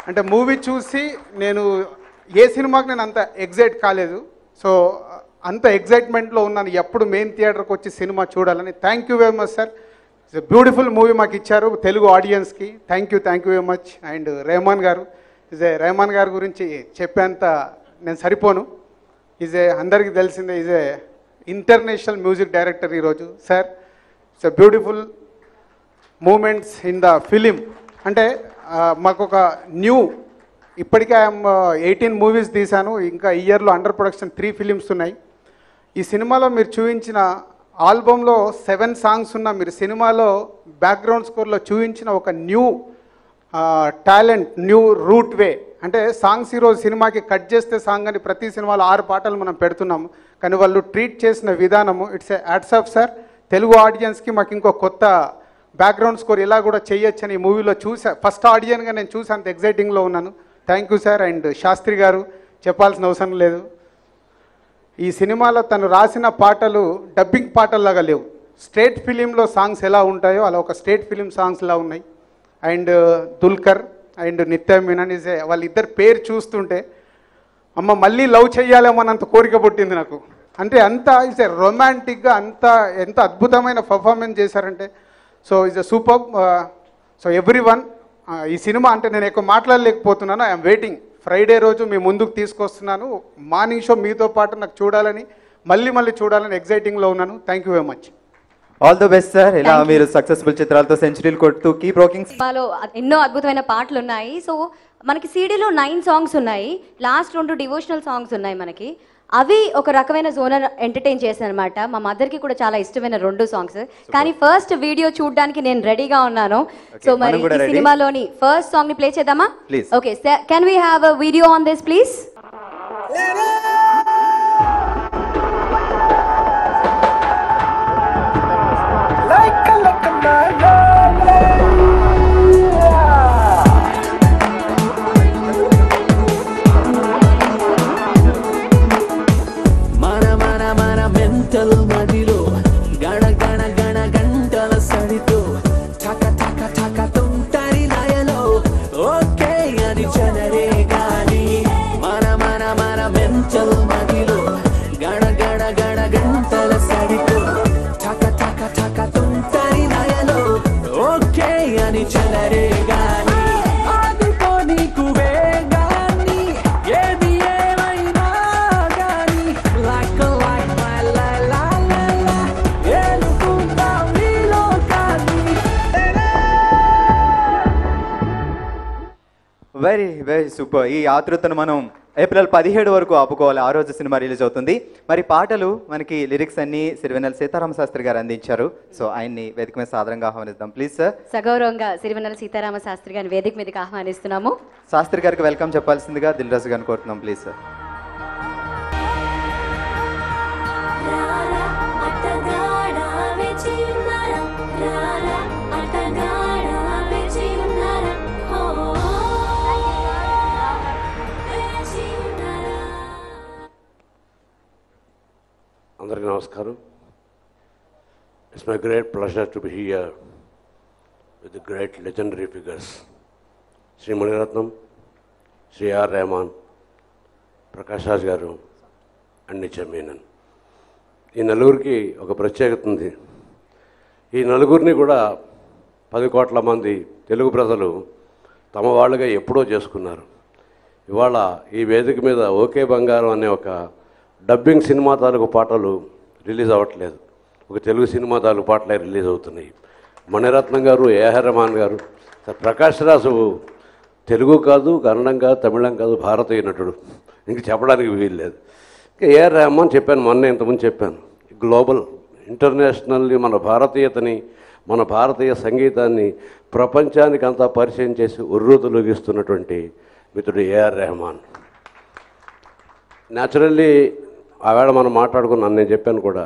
అంటే మూవీ చూసి నేను ఏ సినిమాకి నేను అంత ఎగ్జైట్ కాలేదు. సో అంత ఎగ్జైట్మెంట్లో ఉన్నాను ఎప్పుడు మెయిన్ థియేటర్కి వచ్చి సినిమా చూడాలని. Thank you very much sir. It's beautiful movie మాకు ఇచ్చారు తెలుగు ఆడియన్స్కి. Thank you very much. And Rahman garu గురించి చెప్పేంత నేను సరిపోను. అందరికీ తెలిసిందే, ఇంటర్నేషనల్ మ్యూజిక్ డైరెక్టర్ ఈరోజు. Sir, it's a beautiful moments in the film. అంటే మాకు ఒక ఇప్పటికే 18 movies తీశాను. ఇంకా ఈ ఇయర్లో అండర్ ప్రొడక్షన్ 3 films ఉన్నాయి. ఈ సినిమాలో మీరు చూపించిన ఆల్బంలో 7 songs ఉన్న మీరు సినిమాలో బ్యాక్గ్రౌండ్ స్కోర్లో చూపించిన ఒక న్యూ టాలెంట్, న్యూ రూట్ వే. అంటే సాంగ్స్ ఈరోజు సినిమాకి కట్ చేస్తే సాంగ్ అని ప్రతి సినిమాలో 6 పాటలు మనం పెడుతున్నాము. కానీ వాళ్ళు ట్రీట్ చేసిన విధానము it's a hats off sir. Telugu ఆడియన్స్కి మాకు ఇంకో కొత్త బ్యాక్గ్రౌండ్ స్కోర్ ఇలా కూడా చేయొచ్చని ఈ మూవీలో చూసా. ఫస్ట్ ఆడియన్గా నేను చూసి అంత ఎగ్జైటింగ్లో ఉన్నాను. Thank you sir. And Shastri garu చెప్పాల్సిన అవసరం లేదు. ఈ సినిమాలో తను రాసిన పాటలు డబ్బింగ్ పాటల్లాగా లేవు. స్టేట్ ఫిలింలో సాంగ్స్ ఎలా ఉంటాయో అలా ఒక స్టేట్ ఫిలిం సాంగ్స్లా ఉన్నాయి. అండ్ దుల్కర్ అండ్ నిత్య మీనన్ ఇస్ వాళ్ళిద్దరు పేరు చూస్తుంటే అమ్మ మళ్ళీ లవ్ చెయ్యాలేమోనంత కోరిక పుట్టింది నాకు. అంటే అంత ఇస్ ఏ రొమాంటిక్గా అంత ఎంత అద్భుతమైన పర్ఫార్మెన్స్ చేశారంటే so is a super. So every one ఈ సినిమా అంటే నేను ఎక్కువ మాట్లాడలేకపోతున్నాను. I'm waiting. ఫ్రైడే రోజు మీ ముందుకు తీసుకొస్తున్నాను. మార్నింగ్ షో మీతో పాటు నాకు చూడాలని మళ్ళీ చూడాలని ఎగ్జైటింగ్లో ఉన్నాను. Thank you very much. All the best sir. ఇలా మీరు సక్సెస్ఫుల్ చిత్రాలతో సెంచరీలు కొడుతూ కీప్ రాకింగ్. సినిమాలో ఎన్నో అద్భుతమైన పాటలు ఉన్నాయి. సో మనకి సీడీలో 9 సాంగ్స్ ఉన్నాయి. లాస్ట్ 2 డివోషనల్ సాంగ్స్ ఉన్నాయి మనకి. అవి ఒక రకమైన జోనర్ ఎంటర్టైన్ చేశాను అనమాట. మా మదర్కి కూడా చాలా ఇష్టమైన 2 సాంగ్స్. కానీ ఫస్ట్ వీడియో చూడడానికి నేను రెడీగా ఉన్నాను. సో మరి ఈ సినిమాలోని ఫస్ట్ సాంగ్ ని ప్లే చేద్దామా? Okay, can we have a video on this please? Very very super. ఈ ఆతృతను మనం ఏప్రిల్ 17 వరకు ఆపుకోవాలి. ఆ రోజు సినిమా రిలీజ్ అవుతుంది. మరి పాటలు మనకి లిరిక్స్ అన్ని సిరివెన్నెల సీతారామ శాస్త్రి గారు అందించారు. సో ఆయన్ని వేదిక మీద సాదరంగా ఆహ్వానిద్దాం ప్లీజ్ సార్. సగౌరవంగా సిరివెన్నెల సీతారామ శాస్త్రి గారిని వేదిక మీదకి ఆహ్వానిస్తున్నాము. శాస్త్రి గారికి వెల్కమ్ చెప్పాల్సిందిగా దిల్ రాజు గారిని కోరుతున్నాం ప్లీజ్ సార్. అందరికీ నమస్కారం. It's my great pleasure to be here with the great legendary figures Shri Mani Ratnam, Shri R Rahman, Prakash Raj garu and నిత్య మీనన్. ఈ నలుగురికి ఒక ప్రత్యేకత ఉంది. ఈ నలుగురిని కూడా 10 కోట్ల మంది తెలుగు ప్రజలు తమ వాళ్ళుగా ఎప్పుడో చేసుకున్నారు. ఇవాళ ఈ వేదిక మీద ఓకే బంగారం అనే ఒక డబ్బింగ్ సినిమా తాలూకు పాటలు రిలీజ్ అవ్వట్లేదు. ఒక తెలుగు సినిమా తాలూకు పాటలే రిలీజ్ అవుతున్నాయి. మణిరత్నం గారు, ఏఆర్ రెహమాన్ గారు, ప్రకాష్ రాజు తెలుగు కాదు, కన్నడం కాదు, తమిళం కాదు, భారతీయ నటుడు. ఇంక చెప్పడానికి వీల్లేదు. ఇంకా ఏఆర్ రెహమాన్ చెప్పాను, మొన్న ఇంతకుముందు చెప్పాను. గ్లోబల్ ఇంటర్నేషనల్లీ మన భారతీయతని, మన భారతీయ సంగీతాన్ని ప్రపంచానికి అంతా పరిచయం చేసి ఉర్రూతలూగిస్తున్నటువంటి మిత్రుడు ఏఆర్ రెహమాన్. న్యాచురల్లీ ఆవేళ మనం మాట్లాడుకున్నాను, నేను చెప్పాను కూడా,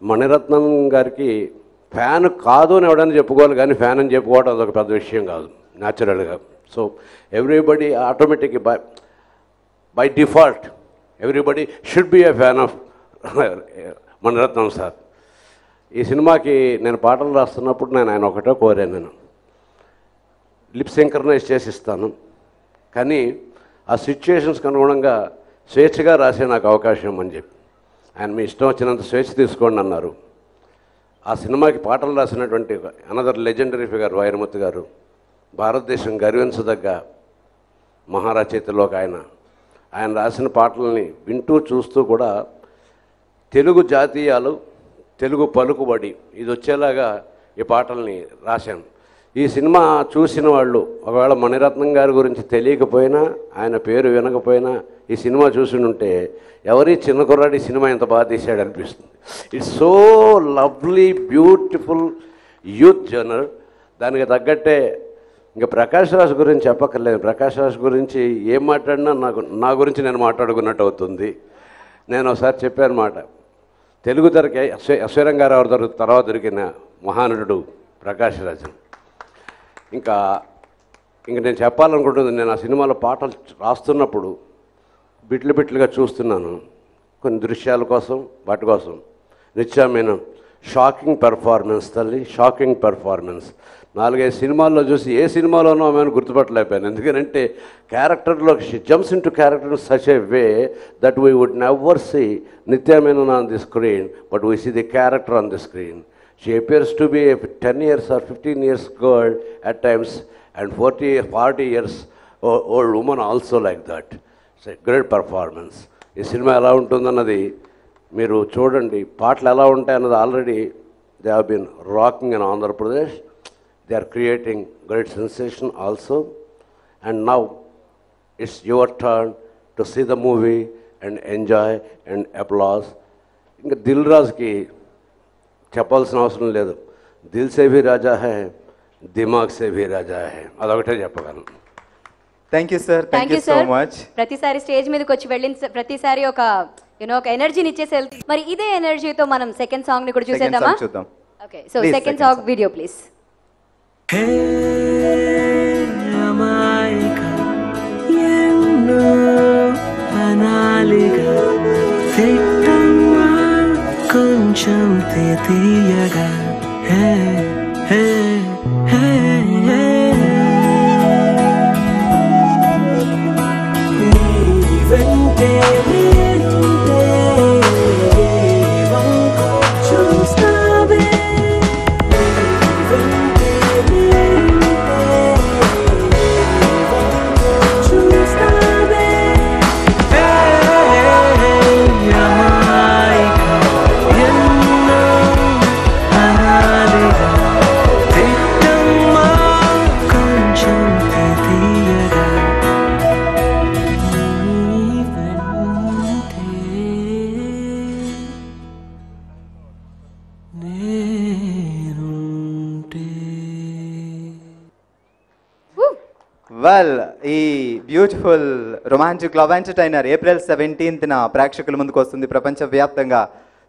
మణిరత్నం గారికి ఫ్యాన్ కాదు అని ఎవడని చెప్పుకోవాలి, కానీ ఫ్యాన్ అని చెప్పుకోవడం అదొక పెద్ద విషయం కాదు న్యాచురల్గా. So everybody automatic by default everybody should be a fan of Mani Ratnam sir. ఈ సినిమాకి నేను పాటలు రాస్తున్నప్పుడు నేను ఆయన ఒకటో కోరాను, నేను లిప్ సింక్రనైజ్ చేసి ఇస్తాను, కానీ ఆ సిచ్యుయేషన్స్కి అనుగుణంగా స్వేచ్ఛగా రాసే నాకు అవకాశం అని చెప్పి ఆయన మీ ఇష్టం వచ్చినంత స్వేచ్ఛ తీసుకోండి అన్నారు. ఆ సినిమాకి పాటలు రాసినటువంటి అనదర్ లెజెండరీ ఫిగర్ వైరముత్తు గారు, భారతదేశం గర్వించదగ్గ మహారచయితలో ఒక ఆయన రాసిన పాటలని వింటూ చూస్తూ కూడా తెలుగు జాతీయాలు, తెలుగు పలుకుబడి ఇది వచ్చేలాగా ఈ పాటల్ని రాశాను. ఈ సినిమా చూసిన వాళ్ళు ఒకవేళ మణిరత్నం గారి గురించి తెలియకపోయినా, ఆయన పేరు వినకపోయినా, ఈ సినిమా చూసి ఉంటే ఎవరి చిన్న కుర్రాడి సినిమా ఎంత బాగా తీశాడు అనిపిస్తుంది. It's so lovely beautiful youth genre. దానికి తగ్గట్టే ఇంకా ప్రకాష్ రాజ్ గురించి చెప్పక్కర్లేదు. ప్రకాష్ రాజ్ గురించి ఏం మాట్లాడినా నా గురించి నేను మాట్లాడుకున్నట్టు అవుతుంది. నేను ఒకసారి చెప్పాను మాట, తెలుగు తెరకి ఎస్వీరం గారు ఎవరు తర్వాత దొరికిన మహానటుడు ప్రకాష్ రాజ్. ఇంకా నేను చెప్పాలనుకుంటుంది, నేను ఆ సినిమాలో పాటలు రాస్తున్నప్పుడు బిట్లుగా చూస్తున్నాను, కొన్ని దృశ్యాల కోసం వాటి కోసం. నిత్యమైన షాకింగ్ పెర్ఫార్మెన్స్ తల్లి, షాకింగ్ పెర్ఫార్మెన్స్. 4-5 సినిమాల్లో చూసి ఏ సినిమాలోనో ఆమెను గుర్తుపట్టలేకపోయాను. ఎందుకంటే క్యారెక్టర్లో jumps into character in such a way that we would never see Nithya Menen on the screen, but we see the character on the screen. She appears to be a 10 years or 15 years girl at times, and 40 years old woman also like that. It's a great performance. ఈ సినిమా ఎలా ఉంటుందన్నది మీరు చూడండి. పాటలు ఎలా ఉంటాయన్నది already they have been rocking in Andhra Pradesh. They are creating great sensation also. And now it's your turn to see the movie and enjoy and applause. ఇంకా దిల్ రాజుకి చెప్పాల్సిన అవసరం లేదు. దిల్ సే భీ రాజా హై, దిమాగ్ సే భీ రాజా హై, అదొకటే చెప్పగలను. Thank you sir, thank you so much. ప్రతిసారి స్టేజ్ మీదకి వచ్చి వెళ్ళిన ప్రతిసారి ఒక ఒక ఎనర్జీని ఇచ్చేసి వెళ్తుంది. మరి ఇదే ఎనర్జీతో మనం సెకండ్ సాంగ్ ని కూడా చూసేద్దామా? చూద్దాం. Okay, so second song video please. కొంచెం తీయగా వెంటే చూస్తావే, చూస్తావే వెల్, ఈ beautiful romantic love entertainer April 17th ప్రేక్షకుల ముందుకు వస్తుంది ప్రపంచవ్యాప్తంగా.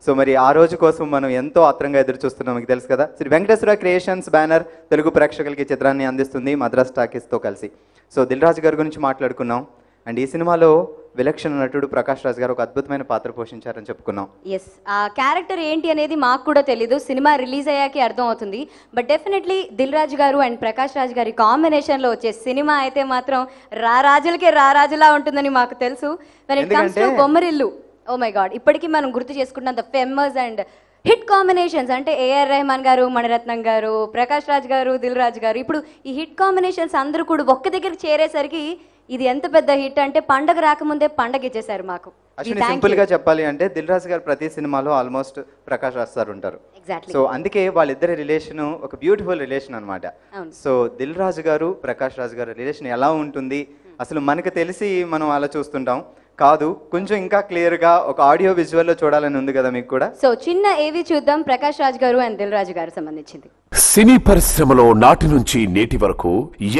సో మరి ఆ రోజు కోసం మనం ఎంతో ఆత్రంగా ఎదురు చూస్తున్నాం. మీకు తెలుసు కదా, శ్రీ వెంకటేశ్వర క్రియేషన్స్ బ్యానర్ తెలుగు ప్రేక్షకులకి చిత్రాన్ని అందిస్తుంది మద్రాస్ టాకీస్తో కలిసి. సో దిల్ రాజు గారి గురించి మాట్లాడుకున్నాం. అండ్ ఈ సినిమాలో విలక్షణ నటుడు ప్రకాష్ రాజ్ గారు ఒక అద్భుతమైన పాత్ర పోషించారని చెప్పుకున్నాం. ఎస్, ఆ క్యారెక్టర్ ఏంటి అనేది మాకు కూడా తెలీదు, సినిమా రిలీజ్ అయ్యాకే అర్థం అవుతుంది. బట్ డెఫినెట్లీ దిల్ రాజు గారు అండ్ ప్రకాష్ రాజ్ గారి కాంబినేషన్లో వచ్చే సినిమా అయితే మాత్రం రారాజులకే రారాజులా ఉంటుందని మాకు తెలుసు. When it comes to Bommarillu, oh my God, ఇప్పటికీ మనం గుర్తు చేసుకుంటున్న the famous and hit combinations అంటే ఏఆర్ రెహమాన్ గారు, మణిరత్నం గారు, ప్రకాష్ రాజ్ గారు, దిల్ రాజు గారు. ఇప్పుడు ఈ హిట్ కాంబినేషన్స్ అందరూ కూడా ఒక్క దగ్గరికి చేరేసరికి ఇది ఎంత పెద్ద హిట్ అంటే పండగ రాకముందే పండగ ఇచ్చేసారు మాకు. సింపుల్ గా చెప్పాలి అంటే దిల్ రాజు గారు ప్రతి సినిమాలో ఆల్మోస్ట్ ప్రకాష్ రాజ్ సార్ ఉంటారు. సో అందుకే వాళ్ళిద్దరి రిలేషన్ ఒక బ్యూటిఫుల్ రిలేషన్ అనమాట. సో దిల్ రాజు గారు ప్రకాష్ రాజ్ గారు రిలేషన్ ఎలా ఉంటుంది అసలు మనకు తెలిసి మనం అలా చూస్తుంటాం కాదు, కొంచెం ఇంకా క్లియర్ గా ఒక ఆడియో విజువల్ లో చూడాలని ఉంది కదా మీకు కూడా. సో చిన్న ఏవి చూద్దాం ప్రకాష్ రాజ్ గారు అండ్ దిల్ రాజు గారు సంబంధించింది. సినీ పరిశ్రమలో నాటి నుంచి నేటి వరకు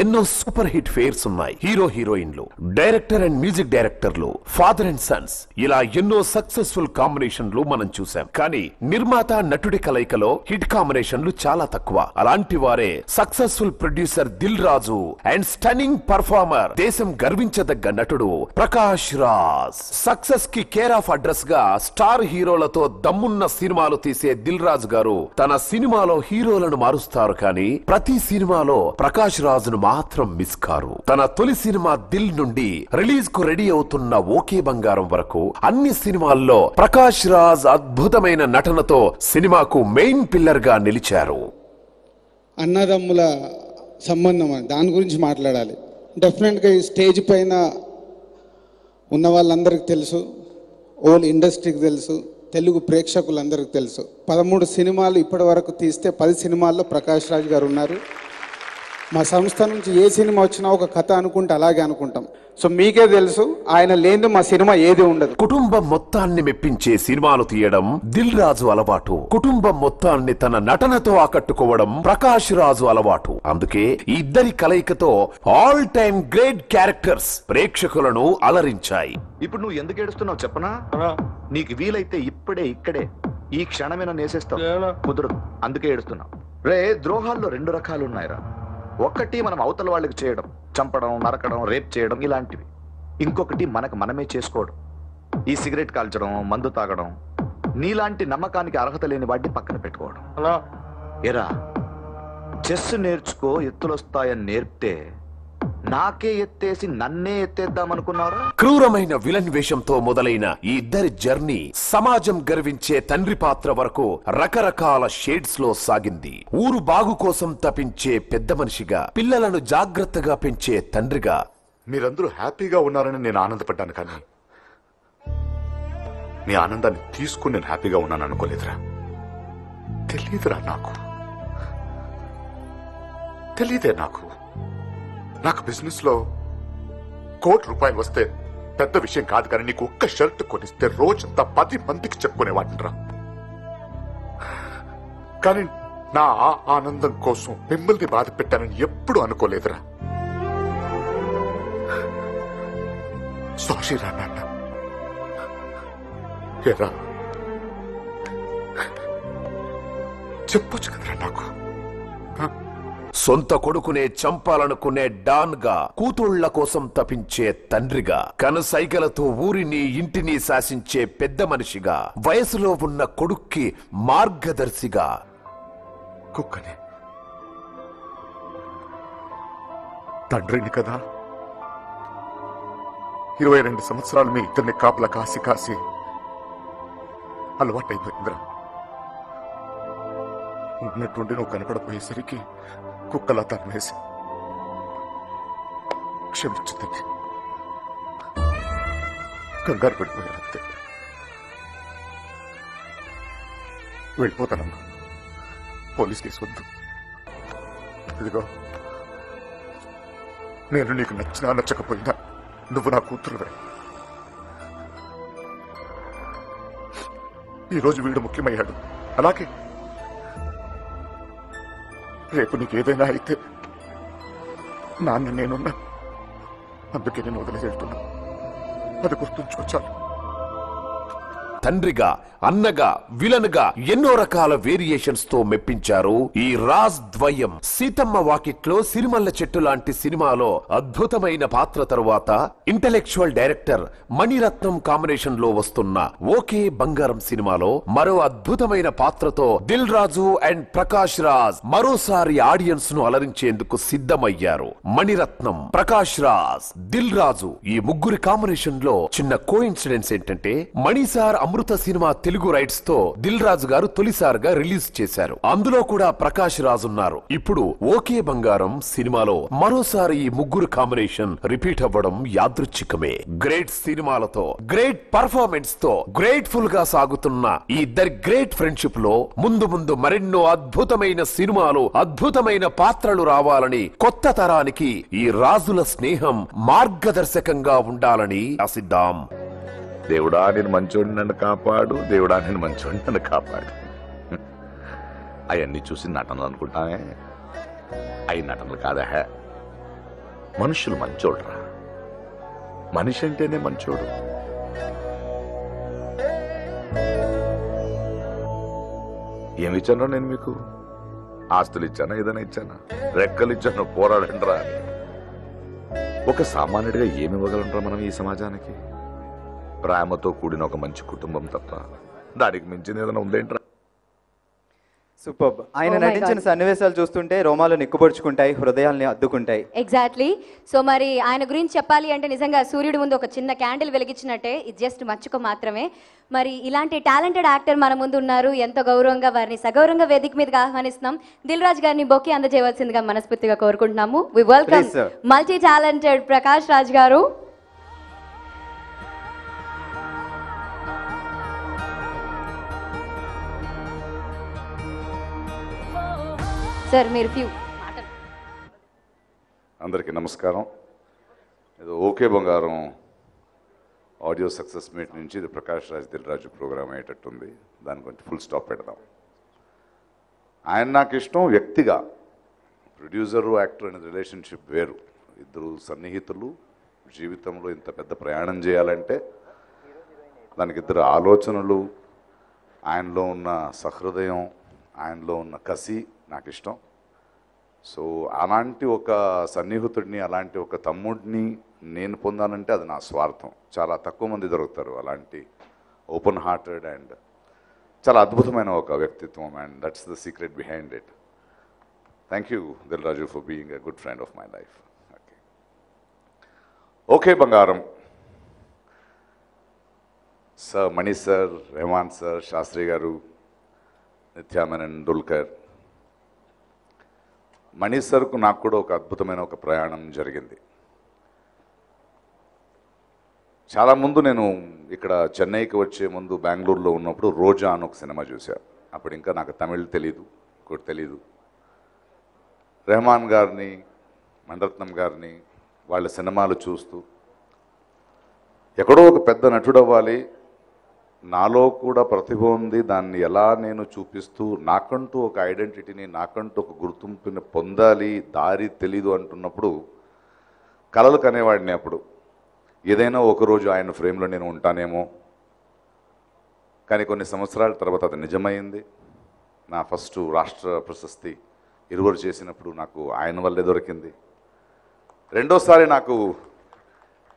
ఎన్నో సూపర్ హిట్ ఫేర్స్ ఉన్నాయి. హీరో హీరోయిన్లు, డైరెక్టర్ అండ్ మ్యూజిక్ డైరెక్టర్లు, ఫాదర్ అండ్ సన్స్, ఇలా ఎన్నో సక్సెస్ఫుల్ కాంబినేషన్లు మనం చూసాం. కానీ నిర్మాత నటుడి కలయికలో హిట్ కాంబినేషన్లు చాలా తక్కువ. అలాంటి వారే successful producer Dil Raju and stunning performer, దేశం గర్వించదగ్గ నటుడు ప్రకాష్ రాజ్. సక్సెస్ కి కేర్ ఆఫ్ అడ్రస్ గా స్టార్ హీరోలతో దమ్మున్న సినిమాలు తీసే దిల్ రాజు గారు తన సినిమాలో హీరోలను మారుస్తారు, కానీ ప్రతి సినిమాలో ప్రకాష్ రాజును మాత్రం మిస్ కారు. తన తొలి సినిమా దిల్ నుండి రిలీజ్ కు రెడీ అవుతున్న ఓకే బంగారం వరకు అన్ని సినిమాల్లో ప్రకాష్ రాజ్ అద్భుతమైన నటనతో సినిమాకు మెయిన్ పిల్లర్ గా నిలిచారు. అన్నదమ్ముల సంబంధం దాని గురించి మాట్లాడాలి. డెఫినెట్గా ఈ స్టేజ్ పైన ఉన్న వాళ్ళందరికీ తెలుసు, ఓల్ ఇండస్ట్రీకి తెలుసు, తెలుగు ప్రేక్షకులందరికీ తెలుసు. 13 సినిమాలు ఇప్పటి వరకు తీస్తే 10 సినిమాల్లో ప్రకాష్ రాజ్ గారు ఉన్నారు. మా సంస్థ నుంచి ఏ సినిమా వచ్చినా ఒక కథ అనుకుంటే అలాగే అనుకుంటాం. సో మీకే తెలుసు, ఆయన లేని మా సినిమా ఏది ఉండదు. కుటుంబం మొత్తాన్ని మెప్పించే సినిమాలు తీయడం దిల్ రాజు అలవాటు. కుటుంబం మొత్తాన్ని తన నటనతో ఆకట్టుకోవడం ప్రకాష్ రాజు అలవాటు. అందుకే ఈ ఇద్దరి కలయికతో ఆల్ టైమ్ గ్రేట్ క్యారెక్టర్స్ ప్రేక్షకులను అలరించాయి. ఇప్పుడు నువ్వు ఎందుకు ఏడుస్తున్నావు చెప్పనా? నీకు వీలైతే ఇప్పుడే ఇక్కడే ఈ క్షణమే నన్ను వేసేస్తావు. కుదరదు, అందుకే ఏడుస్తున్నావు. రే, ద్రోహాల్లో 2 రకాలు ఉన్నాయిరా. ఒకటి మనం అవతల వాళ్ళకి చేయడం, చంపడం, నరకడం, రేప్ చేయడం ఇలాంటివి. ఇంకొకటి మనకు మనమే చేసుకోవడం, ఈ సిగరెట్ కాల్చడం, మందు తాగడం. నీలాంటి నమ్మకానికి అర్హత లేని వాటిని పక్కన పెట్టుకోవడం. ఎరా, చెస్ నేర్చుకో ఎత్తులొస్తాయని నేర్పితే నాకే ఎత్తేసి నన్నే ఎత్తేద్దామనుకున్నారా? క్రూరమైన విలన్ వేషంతో మొదలైన ఈ ఇద్దరి జర్నీ సమాజం గర్వించే తండ్రి పాత్ర వరకు రకరకాల షేడ్స్ లో సాగింది. ఊరు బాగు కోసం తపించే పెద్ద మనిషిగా, పిల్లలను జాగ్రత్తగా పెంచే తండ్రిగా. మీరందరూ హ్యాపీగా ఉన్నారని నేను ఆనందపడ్డాను, కానీ మీ ఆనందాన్ని తీసుకుని నేను హ్యాపీగా ఉన్నాను అనుకోలేదురా. తెలియదురా, తెలీదే నాకు. బిజినెస్ లో ₹1,00,00,000 వస్తే పెద్ద విషయం కాదు, కానీ నీకు ఒక్క షర్ట్ కొనిస్తే రోజంతా 10 మందికి చెప్పుకునేవాడిరా. కానీ నా ఆనందం కోసం మిమ్మల్ని బాధ పెట్టానని ఎప్పుడు అనుకోలేదురా. సారీ రా నాన్న. ఎరా, చెప్పొచ్చు కదరా నాకు. సొంత కొడుకునే చంపాలనుకునే డాన్ గా, కూతుళ్ల కోసం తపించే తండ్రిగా, కనుసైగలతో ఊరిని ఇంటిని శాసించే పెద్ద మనిషిగా, వయసులో ఉన్న కొడుక్కి మార్గదర్శిగా. కుక్కనే తండ్రిని కదా, 22 సంవత్సరాలు మీ ఇద్దరిని కాపలా కాసి అలవాటైపోయిందిరా. ఉన్నట్టుండి నువ్వు కనపడపోయేసరికి కుక్కలా తన్నేసి క్షమించుతుంది. కంగారు పడిపోయానంతే. వెళ్ళిపోతానమ్మా, పోలీస్ కేసు వద్దు. ఇదిగో, నేను నీకు నచ్చినా నచ్చకపోయినా నువ్వు నా కూతురువే. ఈరోజు వీడు ముఖ్యమయ్యాడు, అలాగే రేపు నీకు ఏదైనా అయితే నాన్న నేనున్నా. అందుకే నేను వదిలేసి వెళ్తున్నా. అది గుర్తుంచుకొచ్చాను. తండ్రిగా, అన్నగా, విలన్ గా ఎన్నో రకాల వేరియేషన్స్ తో మెప్పించారు ఈ రాజ్ ద్వయం. సీతమ్మ వాకిట్లో సిరిమల్ల చెట్టు లాంటి సినిమాలో అద్భుతమైన పాత్ర తరువాత ఇంటెలెక్చువల్ డైరెక్టర్ మణిరత్నం కాంబినేషన్ లో వస్తున్న ఓకే బంగారం సినిమాలో మరో అద్భుతమైన పాత్రతో దిల్ రాజు అండ్ ప్రకాష్ రాజ్ మరోసారి ఆడియన్స్ ను అలరించేందుకు సిద్ధమయ్యారు. మణిరత్నం, ప్రకాష్ రాజ్, దిల్ రాజు ఈ ముగ్గురి కాంబినేషన్ లో చిన్న కోఇన్సిడెన్స్ ఏంటంటే, మణిసార్ అమృత సినిమా తెలుగు రైట్స్ తో దిల్ రాజు గారు తొలిసారిగా రిలీజ్ చేశారు. అందులో కూడా ప్రకాష్ రాజ్ ఉన్నారు. ఇప్పుడు ఓకే బంగారం సినిమాలో మరోసారి ఈ ముగ్గురు కాంబినేషన్ రిపీట్ అవ్వడం యాదృచ్ఛికమే. గ్రేట్ సినిమాలతో, గ్రేట్ పర్ఫార్మెన్స్ తో గ్రేట్ఫుల్ గా సాగుతున్న ఈ ఇద్దరి గ్రేట్ ఫ్రెండ్షిప్ లో ముందు ముందు మరెన్నో అద్భుతమైన సినిమాలు, అద్భుతమైన పాత్రలు రావాలని, కొత్త తరానికి ఈ రాజుల స్నేహం మార్గదర్శకంగా ఉండాలని ఆశిద్దాం. దేవుడా నేను మంచోడిని నన్ను కాపాడు, దేవుడా నేను మంచోడిని నన్ను కాపాడు. అవన్నీ చూసి నటనలు అనుకుంటానే, అవి నటనలు కాదా. మనుషులు మంచోడురా. మనిషి అంటేనే మంచోడు. ఏమి ఇచ్చానో నేను మీకు? ఆస్తులు ఇచ్చానా, ఏదైనా ఇచ్చానా? రెక్కలు ఇచ్చాను, పోరాడండ్రా. ఒక సామాన్యుడిగా ఏమి ఇవ్వగలంరా మనం ఈ సమాజానికి? ప్రేమతో కూడిన ఒక మంచి కుటుంబం తప్ప దానికి మించింది ఏదైనా ఉందేంట్రా? సూపర్. ఆయన నటించిన సన్నివేశాలు చూస్తుంటే రోమాలు నిక్కుపొడుచుకుంటాయి, హృదయాల్ని అద్దుకుంటాయి. ఎగ్జాక్ట్లీ. సో మరి ఆయన గురించి చెప్పాలి అంటే నిజంగా సూర్యుడి ముందు ఒక చిన్న క్యాండిల్ వెలిగించినట్టే, ఇది జస్ట్ మచ్చుక మాత్రమే. మరి ఇలాంటి టాలెంటెడ్ యాక్టర్ మన ముందు ఉన్నారు. ఎంతో గౌరవంగా వారిని సగౌరవంగా వేదిక మీదకి ఆహ్వానిస్తున్నాం. దిల్ రాజు గారిని బొకే అందజేయవలసిందిగా మనస్ఫూర్తిగా కోరుకుంటున్నాము. We welcome multi talented Prakash Raj garu. Sir మీరు ఫ్యూ మాటలు. అందరికీ నమస్కారం. ఇది ఓకే బంగారం ఆడియో సక్సెస్ మీట్ నుంచి ఇది ప్రకాష్ రాజ్ దిల్ రాజు ప్రోగ్రామ్ అయ్యేటట్టుంది. దానికి కొంచెం ఫుల్ స్టాప్ పెడదాం. ఆయన నాకు ఇష్టం వ్యక్తిగా. ప్రొడ్యూసరు యాక్టర్ అనేది రిలేషన్షిప్ వేరు. ఇద్దరు సన్నిహితులు జీవితంలో ఇంత పెద్ద ప్రయాణం చేయాలంటే దానికి ఇద్దరు ఆలోచనలు, ఆయనలో ఉన్న సహృదయం, ఆయనలో ఉన్న కసి నాకు ఇష్టం. సో అలాంటి ఒక సన్నిహితుడిని, అలాంటి ఒక తమ్ముడిని నేను పొందానంటే అది నా స్వార్థం. చాలా తక్కువ మంది దొరుకుతారు అలాంటి ఓపెన్ హార్టెడ్ అండ్ చాలా అద్భుతమైన ఒక వ్యక్తిత్వం. And that's the secret behind it. Thank you Dil Raju for being a good friend of my life. Okay బంగారం సార్, మణి సార్, రెహమాన్ సార్, శాస్త్రి గారు, నిత్యామేనన్, దుల్కర్. మణి సార్కు నాకు కూడా ఒక అద్భుతమైన ఒక ప్రయాణం జరిగింది. చాలా ముందు నేను ఇక్కడ చెన్నైకి వచ్చే ముందు బెంగళూరులో ఉన్నప్పుడు రోజా అని ఒక సినిమా చూశాను. అప్పుడు ఇంకా నాకు తమిళ్ తెలీదు, ఇంకోటి తెలీదు. రెహమాన్ గారిని, మణిరత్నం గారిని వాళ్ళ సినిమాలు చూస్తూ ఎక్కడో ఒక పెద్ద నటుడు అవ్వాలి, నాలో కూడా ప్రతిభ ఉంది, దాన్ని ఎలా నేను చూపిస్తూ నాకంటూ ఒక ఐడెంటిటీని, నాకంటూ ఒక గుర్తింపుని పొందాలి, దారి తెలీదు అంటున్నప్పుడు కలలు కనేవాడిని. అప్పుడు ఏదైనా ఒకరోజు ఆయన ఫ్రేమ్లో నేను ఉంటానేమో. కానీ కొన్ని సంవత్సరాల తర్వాత అది నిజమైంది. నా ఫస్ట్ రాష్ట్ర ప్రశస్తి ఇరువురు చేసినప్పుడు నాకు ఆయన వల్లే దొరికింది. రెండోసారి నాకు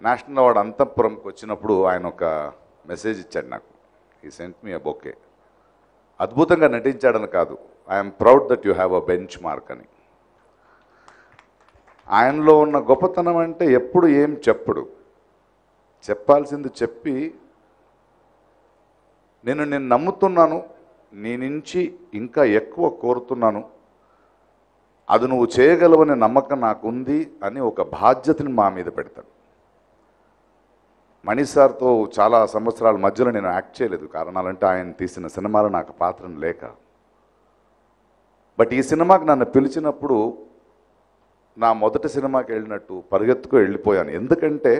నేషనల్ అవార్డు అంతఃపురంకి వచ్చినప్పుడు ఆయన ఒక మెసేజ్ ఇచ్చాడు నాకు. He sent me a bouquet. అద్భుతంగా నటించాడని కాదు, I'm proud that you have a bench mark అని. ఆయనలో ఉన్న గొప్పతనం అంటే ఎప్పుడు ఏం చెప్పడు, చెప్పాల్సింది చెప్పి నేను నమ్ముతున్నాను, నీ నుంచి ఇంకా ఎక్కువ కోరుతున్నాను, అది నువ్వు చేయగలవనే నమ్మకం నాకుంది అని ఒక బాధ్యతని మా మీద పెడతాడు. మణి సార్తో చాలా సంవత్సరాల మధ్యలో నేను యాక్ట్ చేయలేదు. కారణాలంటే ఆయన తీసిన సినిమాలో నాకు పాత్రను లేక. బట్ ఈ సినిమాకి నన్ను పిలిచినప్పుడు నా మొదటి సినిమాకి వెళ్ళినట్టు పరిగెత్తుకు వెళ్ళిపోయాను. ఎందుకంటే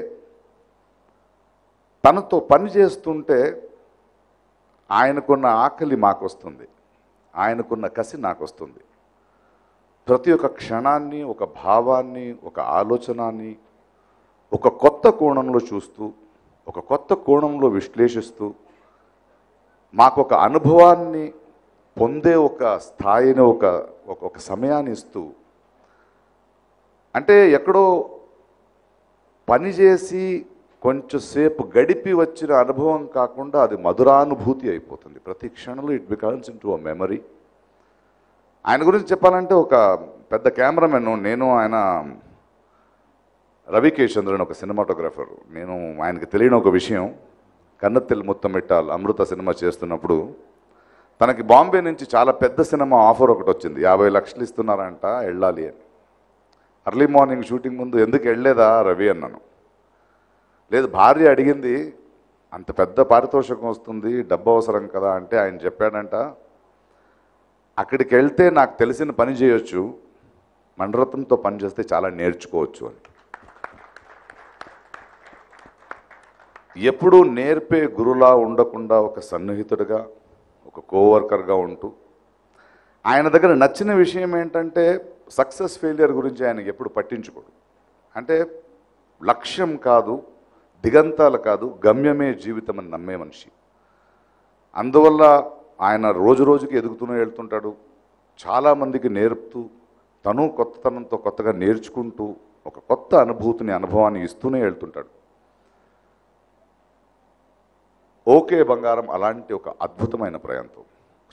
తనతో పని చేస్తుంటే ఆయనకున్న ఆకలి మాకు వస్తుంది, ఆయనకున్న కసి నాకు వస్తుంది. ప్రతి ఒక్క క్షణాన్ని, ఒక భావాన్ని, ఒక ఆలోచనాన్ని ఒక కొత్త కోణంలో చూస్తూ, ఒక కొత్త కోణంలో విశ్లేషిస్తూ, మాకు ఒక అనుభవాన్ని పొందే ఒక స్థాయిని, ఒక సమయాన్ని ఇస్తూ, అంటే ఎక్కడో పనిచేసి కొంచెంసేపు గడిపి వచ్చిన అనుభవం కాకుండా అది మధురానుభూతి అయిపోతుంది. ప్రతి క్షణంలో it becomes in to a memory. ఆయన గురించి చెప్పాలంటే ఒక పెద్ద కెమెరామెన్. నేను ఆయన రవికేశంద్రన్ ఒక సినిమాటోగ్రాఫర్. నేను ఆయనకి తెలియని ఒక విషయం, కన్నత్తిల్ ముత్తమిట్టాల్ అమృత సినిమా చేస్తున్నప్పుడు తనకి బాంబే నుంచి చాలా పెద్ద సినిమా ఆఫర్ ఒకటి వచ్చింది. 50 లక్షలు ఇస్తున్నారంట, వెళ్ళాలి అని. అర్లీ మార్నింగ్ షూటింగ్ ముందు ఎందుకు వెళ్ళలేదా రవి అన్నాను. లేదు, భార్య అడిగింది, అంత పెద్ద పారితోషికం వస్తుంది, డబ్బు అవసరం కదా అంటే ఆయన చెప్పాడంట, అక్కడికి వెళ్తే నాకు తెలిసిన పని చేయొచ్చు, మణిరత్నంతో పని చేస్తే చాలా నేర్చుకోవచ్చు అని. ఎప్పుడూ నేర్పే గురులా ఉండకుండా ఒక సన్నిహితుడిగా, ఒక కోవర్కర్గా ఉంటూ, ఆయన దగ్గర నచ్చిన విషయం ఏంటంటే సక్సెస్ ఫెయిలియర్ గురించి ఆయనకి ఎప్పుడు పట్టించుకోడు. అంటే లక్ష్యం కాదు, దిగంతాలు కాదు, గమ్యమే జీవితం అని నమ్మే మనిషి. అందువల్ల ఆయన రోజు రోజుకి ఎదుగుతూనే వెళ్తుంటాడు. చాలామందికి నేర్పుతూ, తను కొత్తతనంతో కొత్తగా నేర్చుకుంటూ, ఒక కొత్త అనుభవాన్ని ఇస్తూనే వెళ్తుంటాడు. ఓకే బంగారం అలాంటి ఒక అద్భుతమైన ప్రయాణం.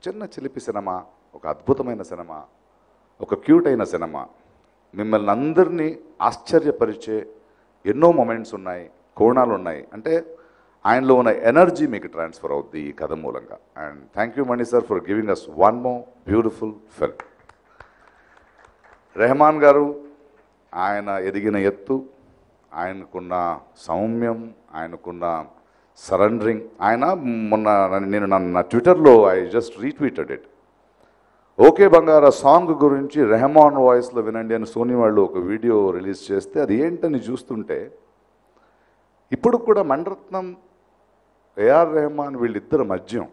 చిన్న చిలిపి సినిమా, ఒక అద్భుతమైన సినిమా, ఒక క్యూట్ అయిన సినిమా, మిమ్మల్ని అందరినీ ఆశ్చర్యపరిచే ఎన్నో మొమెంట్స్ ఉన్నాయి, కోణాలు ఉన్నాయి. అంటే ఆయనలో ఉన్న ఎనర్జీ మీకు ట్రాన్స్ఫర్ అవుద్ది ఈ కథ మూలంగా. And thank you Mani sir for giving us one more beautiful film. Rahman garu, ఆయన ఎదిగిన ఎత్తు, ఆయనకున్న సౌమ్యం, ఆయనకున్న సరెండరింగ్. ఆయన మొన్న నేను నా ట్విట్టర్లో I just retweeted it. Okay Bangara song గురించి రెహమాన్ వాయిస్లో వినండి అని సోనీ వాళ్ళు ఒక వీడియో రిలీజ్ చేస్తే అది ఏంటని చూస్తుంటే, ఇప్పుడు కూడా మణిరత్నం, ఏఆర్ రెహమాన్ వీళ్ళిద్దరు మధ్యం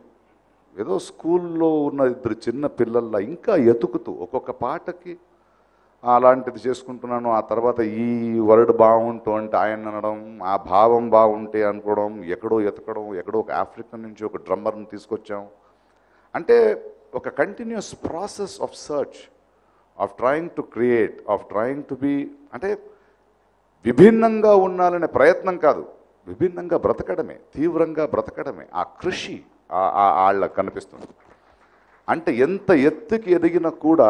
ఏదో స్కూల్లో ఉన్న ఇద్దరు చిన్న పిల్లల్లా ఇంకా ఎతుకుతూ ఒక్కొక్క పాటకి అలాంటిది చేసుకుంటున్నాను. ఆ తర్వాత ఈ వర్డ్ బాగుంటూ అంటే ఆయన అనడం, ఆ భావం బాగుంటే అనుకోవడం, ఎక్కడో ఎతకడం, ఎక్కడో ఒక ఆఫ్రికన్ నుంచి ఒక డ్రమ్మర్ని తీసుకొచ్చాం. అంటే ఒక continuous process of search, of trying to create, of trying to be, అంటే విభిన్నంగా ఉండాలనే ప్రయత్నం కాదు, విభిన్నంగా బ్రతకడమే, తీవ్రంగా బ్రతకడమే. ఆ కృషి వాళ్ళకి కనిపిస్తుంది. అంటే ఎంత ఎత్తుకి ఎదిగినా కూడా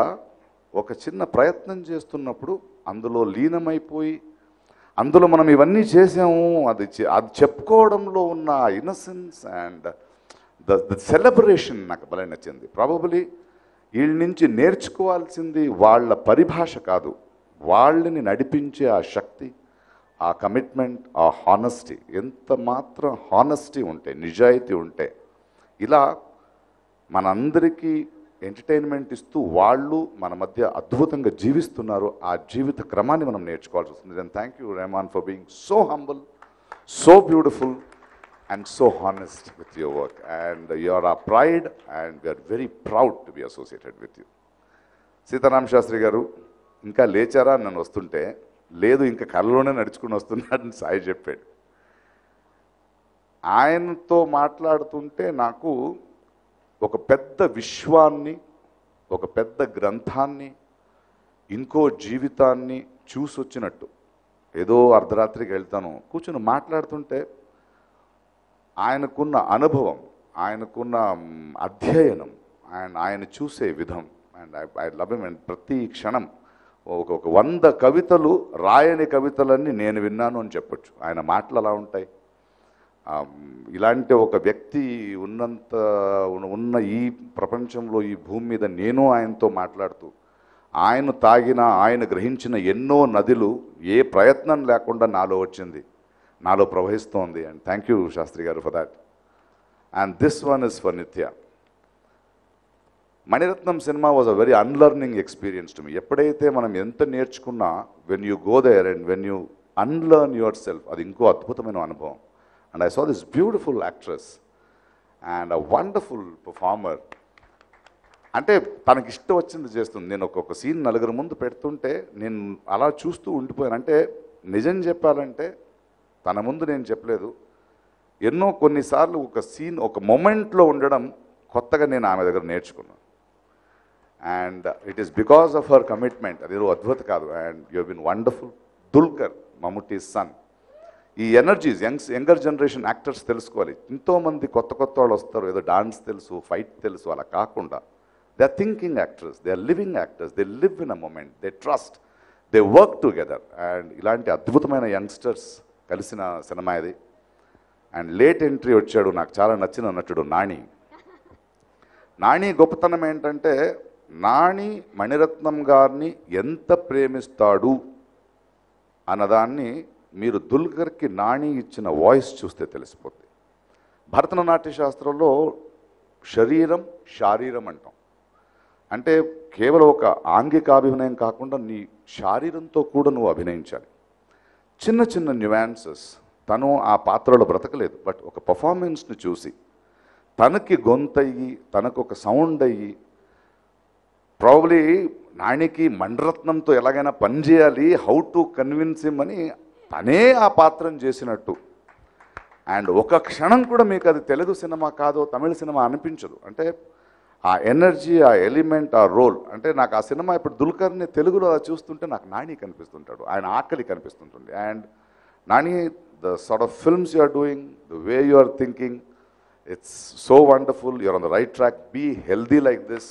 ఒక చిన్న ప్రయత్నం చేస్తున్నప్పుడు అందులో లీనమైపోయి, అందులో మనం ఇవన్నీ చేసాము, అది చెప్పుకోవడంలో ఉన్న ఇన్నసెన్స్ అండ్ ద సెలబ్రేషన్ నాకు భలే నచ్చింది. ప్రాబబలీ వీళ్ళ నుంచి నేర్చుకోవాల్సింది వాళ్ళ పరిభాష కాదు, వాళ్ళని నడిపించే ఆ శక్తి, ఆ కమిట్మెంట్, ఆ హానెస్టీ. ఎంత మాత్రం హానెస్టీ ఉంటే, నిజాయితీ ఉంటే, ఇలా మనందరికీ ఎంటర్టైన్మెంట్ ఇస్తూ వాళ్ళు మన మధ్య అద్భుతంగా జీవిస్తున్నారు. ఆ జీవిత క్రమాన్ని మనం నేర్చుకోవాల్సి వస్తుంది. And thank you Rahman for being so humble, so beautiful and so honest with your work, and you are our pride and we are very proud to be associated with you. Seetharama Sastry garu ఇంకా లేచారా నన్ను వస్తుంటే, లేదు ఇంకా కళ్ళలోనే నడుచుకుని వస్తున్నాడని సాయి చెప్పాడు. ఆయనతో మాట్లాడుతుంటే నాకు ఒక పెద్ద విశ్వాన్ని, ఒక పెద్ద గ్రంథాన్ని, ఇంకో జీవితాన్ని చూసొచ్చినట్టు. ఏదో అర్ధరాత్రికి వెళ్తాను కూర్చుని మాట్లాడుతుంటే ఆయనకున్న అనుభవం, ఆయనకున్న అధ్యయనం, ఆయన చూసే విధం, and I love him. And ప్రతి క్షణం ఒక 100 కవితలు, రాయని కవితలన్నీ నేను విన్నాను అని చెప్పొచ్చు. ఆయన మాటలు అలా ఉంటాయి. ఇలాంటి ఒక వ్యక్తి ఉన్న ఈ ప్రపంచంలో, ఈ భూమి మీద నేను ఆయనతో మాట్లాడుతూ, ఆయన తాగిన, ఆయన గ్రహించిన ఎన్నో నదులు ఏ ప్రయత్నం లేకుండా నాలో వచ్చింది, నాలో ప్రవహిస్తోంది. And thank you Shastri garu for that. And this one is for Nithya. Mani Ratnam cinema was a very unlearning experience to me. ఎప్పుడైతే మనం ఎంత నేర్చుకున్నా, when you go there and when you unlearn yourself, అది ఇంకో అద్భుతమైన అనుభవం. And I saw this beautiful actress and a wonderful performer. అంటే తనకి ఇష్టం వచ్చింది చేస్తుంది. నేను ఒక్కొక్క సీన్ నలుగురు ముందు పెడుతుంటే నేను అలా చూస్తూ ఉండిపోయాను. అంటే నిజం చెప్పాలంటే తన ముందు నేను చెప్పలేదు, ఎన్నో కొన్నిసార్లు ఒక సీన్, ఒక మొమెంట్లో ఉండడం కొత్తగా నేను ఆమె దగ్గర నేర్చుకున్నాను. And it is because of her commitment. అదేదో అద్భుత కాదు. And you have been wonderful. Dulquer, Mammootty son. ఈ ఎనర్జీస్ యంగర్ జనరేషన్ యాక్టర్స్ తెలుసుకోవాలి. ఎంతోమంది కొత్త వాళ్ళు వస్తారు, ఏదో డాన్స్ తెలుసు, ఫైట్ తెలుసు, అలా కాకుండా they are thinking actors, they are living actors, they live in a moment, they trust, they work together. And ఇలాంటి అద్భుతమైన యంగ్స్టర్స్ కలిసిన సినిమా ఇది. అండ్ లేట్ ఎంట్రీ వచ్చాడు, నాకు చాలా నచ్చిన నటుడు నాని. నాని గొప్పతనం ఏంటంటే, నాని మణిరత్నం గారిని ఎంత ప్రేమిస్తాడు అన్నదాన్ని మీరు దుల్కర్కి నాని ఇచ్చిన వాయిస్ చూస్తే తెలిసిపోతుంది. భరతనాట్య శాస్త్రంలో శరీరం శారీరం అంటాం. అంటే కేవలం ఒక ఆంగికాభినయం కాకుండా నీ శారీరంతో కూడా నువ్వు అభినయించాలి. చిన్న చిన్న న్యూయాన్సెస్. తను ఆ పాత్రలో బ్రతకలేదు, బట్ ఒక పర్ఫార్మెన్స్ని చూసి తనకి గొంతయ్యి, తనకు ఒక సౌండ్ అయ్యి, ప్రాబబ్లీ నానికి మణిరత్నంతో ఎలాగైనా పనిచేయాలి, హౌ టు కన్విన్స్ హిమ్ అని తనే ఆ పాత్రను చేసినట్టు. అండ్ ఒక క్షణం కూడా మీకు అది తెలుగు సినిమా కాదో తమిళ సినిమా అనిపించదు. అంటే ఆ ఎనర్జీ, ఆ ఎలిమెంట్, ఆ రోల్. అంటే నాకు ఆ సినిమా ఇప్పుడు దుల్కర్ని తెలుగులో అలా చూస్తుంటే నాకు నాని కనిపిస్తుంటాడు, ఆయన ఆకలి కనిపిస్తుంటుంది. And Nani, the sort of films you are doing, the way you are thinking, it's so wonderful. You're on the right track. Be healthy like this.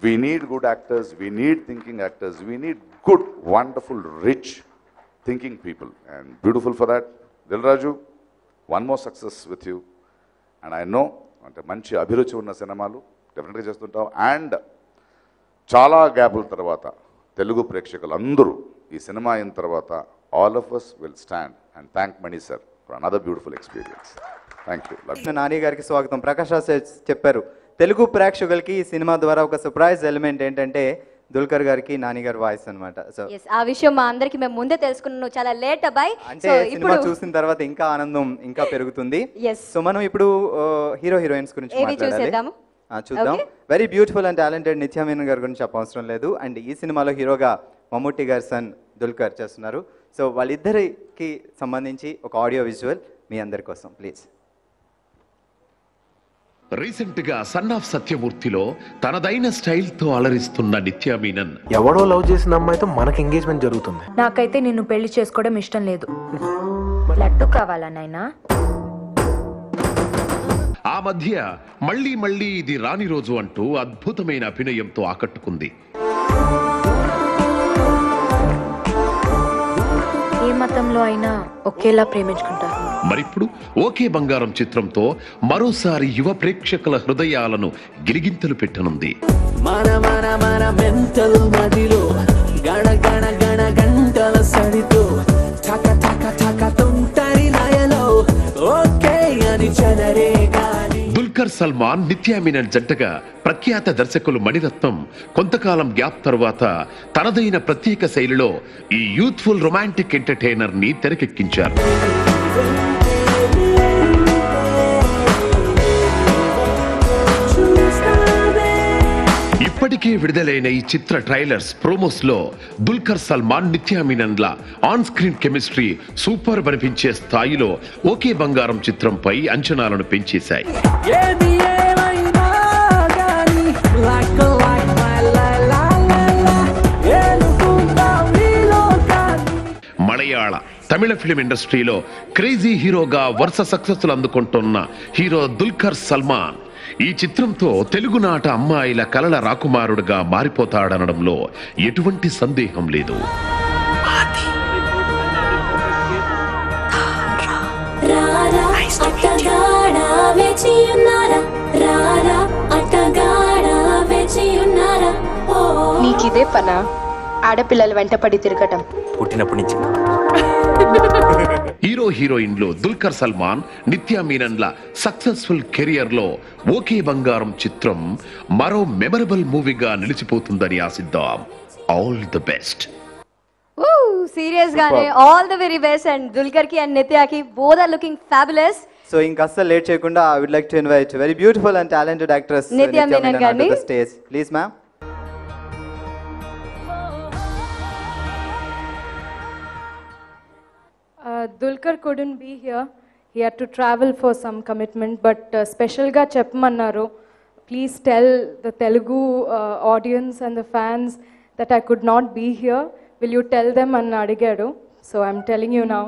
We need good actors. We need thinking actors. We need good, wonderful, rich thinking people. And beautiful for that. Dil Raju, one more success with you. And I know, అంటే మంచి అభిరుచి ఉన్న సినిమాలు డెఫినెట్గా చేస్తుంటాం. అండ్ చాలా గ్యాపుల తర్వాత తెలుగు ప్రేక్షకులు అందరూ ఈ సినిమా అయిన తర్వాత all of us will stand and thank Mani sir for another beautiful experience. Thank you. Nani గారికి స్వాగతం. ప్రకాష్ రాజ్ చెప్పారు, తెలుగు ప్రేక్షకులకి ఈ సినిమా ద్వారా ఒక సర్ప్రైజ్ ఎలిమెంట్ ఏంటంటే దుల్కర్ గారికి నాని గారి వాయిస్ అన్నమాట. సో ఆ విషయం మా అందరికి మేము ముందే తెలుసుకున్నాం, చాలా లేట్ అబ్బాయి. అంటే సినిమా చూసిన తర్వాత ఇంకా ఆనందం ఇంకా పెరుగుతుంది. సో మనం ఇప్పుడు హీరోయిన్స్ గురించి మాట్లాడాలి. చూద్దాం. వెరీ బ్యూటిఫుల్ అండ్ టాలెంటెడ్ నిత్య మీనన్ గారి గురించి చెప్పవసరం లేదు. అండ్ ఈ సినిమాలో హీరోగా మమ్ముట్టి గారి సన్ దుల్కర్ చేస్తున్నారు. సో వాళ్ళిద్దరికి సంబంధించి ఒక ఆడియో విజువల్ మీ అందరి కోసం ప్లీజ్. రీసెంట్ గా సన్ ఆఫ్ సత్యమూర్తిలో తనదైన స్టైల్ తో అలరిస్తున్న నిత్యా మీనన్ ఎవడో లవ్ చేసిన అమ్మాయితో మనకి ఎంగేజ్మెంట్ జరుగుతుంది. నాకైతే నిన్ను పెళ్లి చేసుకోవడం ఇష్టం లేదు. లడ్డు కావాలా నాయనా? ఆ మధ్య మళ్ళీ మళ్ళీ ఇది రాని రోజు అంటూ అద్భుతమైన అభినయంతో ఆకట్టుకుంది. ఏ మతంలో అయినా ఒకేలా ప్రేమించుకుంటారు. మరిప్పుడు ఓకే బంగారం చిత్రంతో మరోసారి యువ ప్రేక్షకుల హృదయాలను గిలిగింతలు పెట్టనుంది. మన మన మన మెంటల్ మదిలో గణ గణ గణ గంటల సడితో ఠక ఠక ఠక తుంటరి లయలో ఓకే అని చెనరే గాలి. దుల్కర్ సల్మాన్ నిత్యా మీనన్ జంటగా ప్రఖ్యాత దర్శకులు మణిరత్నం కొంతకాలం గ్యాప్ తరువాత తనదైన ప్రత్యేక శైలిలో ఈ యూత్ఫుల్ రొమాంటిక్ ఎంటర్టైనర్ ని తెరకెక్కించారు. ఇప్పటికే విడుదలైన ఈ చిత్ర ట్రైలర్స్ ప్రోమోస్ లో Dulquer Salmaan Nithya మీనన్ల on screen chemistry super అనిపించే స్థాయిలో ఓకే బంగారం చిత్రంపై అంచనాలను పెంచేశాయి. మలయాళ తమిళ ఫిలిం ఇండస్ట్రీలో క్రేజీ హీరోగా వరుస సక్సెస్లు అందుకుంటున్న హీరో దుల్కర్ సల్మాన్ ఈ చిత్రంతో తెలుగునాట అమ్మాయిల కలల రాకుమారుడుగా మారిపోతాడనడంలో ఎటువంటి సందేహం లేదు. నీకిదే పనా ఆడపిల్లల వెంటపడి తిరగటం? పుట్టినప్పటి నుంచి. హీరో హీరోయిన్లు దుల్కర్ సల్మాన్ నిత్యా మీనన్ల సక్సెస్ఫుల్ కెరియర్ లో ఓకే బంగారం చిత్రం మరో మెమరబుల్ మూవీగా నిలిచిపోతుందని ఆశిద్దాం. All the best. సీరియస్ గానే all the very best. And Dulquer కి అండ్ నిత్యాకి both are looking fabulous. So ఇంకా అస్సలు లేట్ చేయకుండా I would like to invite very beautiful and talented actress Nithya Menon గారిని to the stage please ma'am. Dulkar couldn't be here. He had to travel for some commitment, but special ga cheppamannaru. Please tell the Telugu audience and the fans that I could not be here. Will you tell them and adigadu? So I'm telling you now.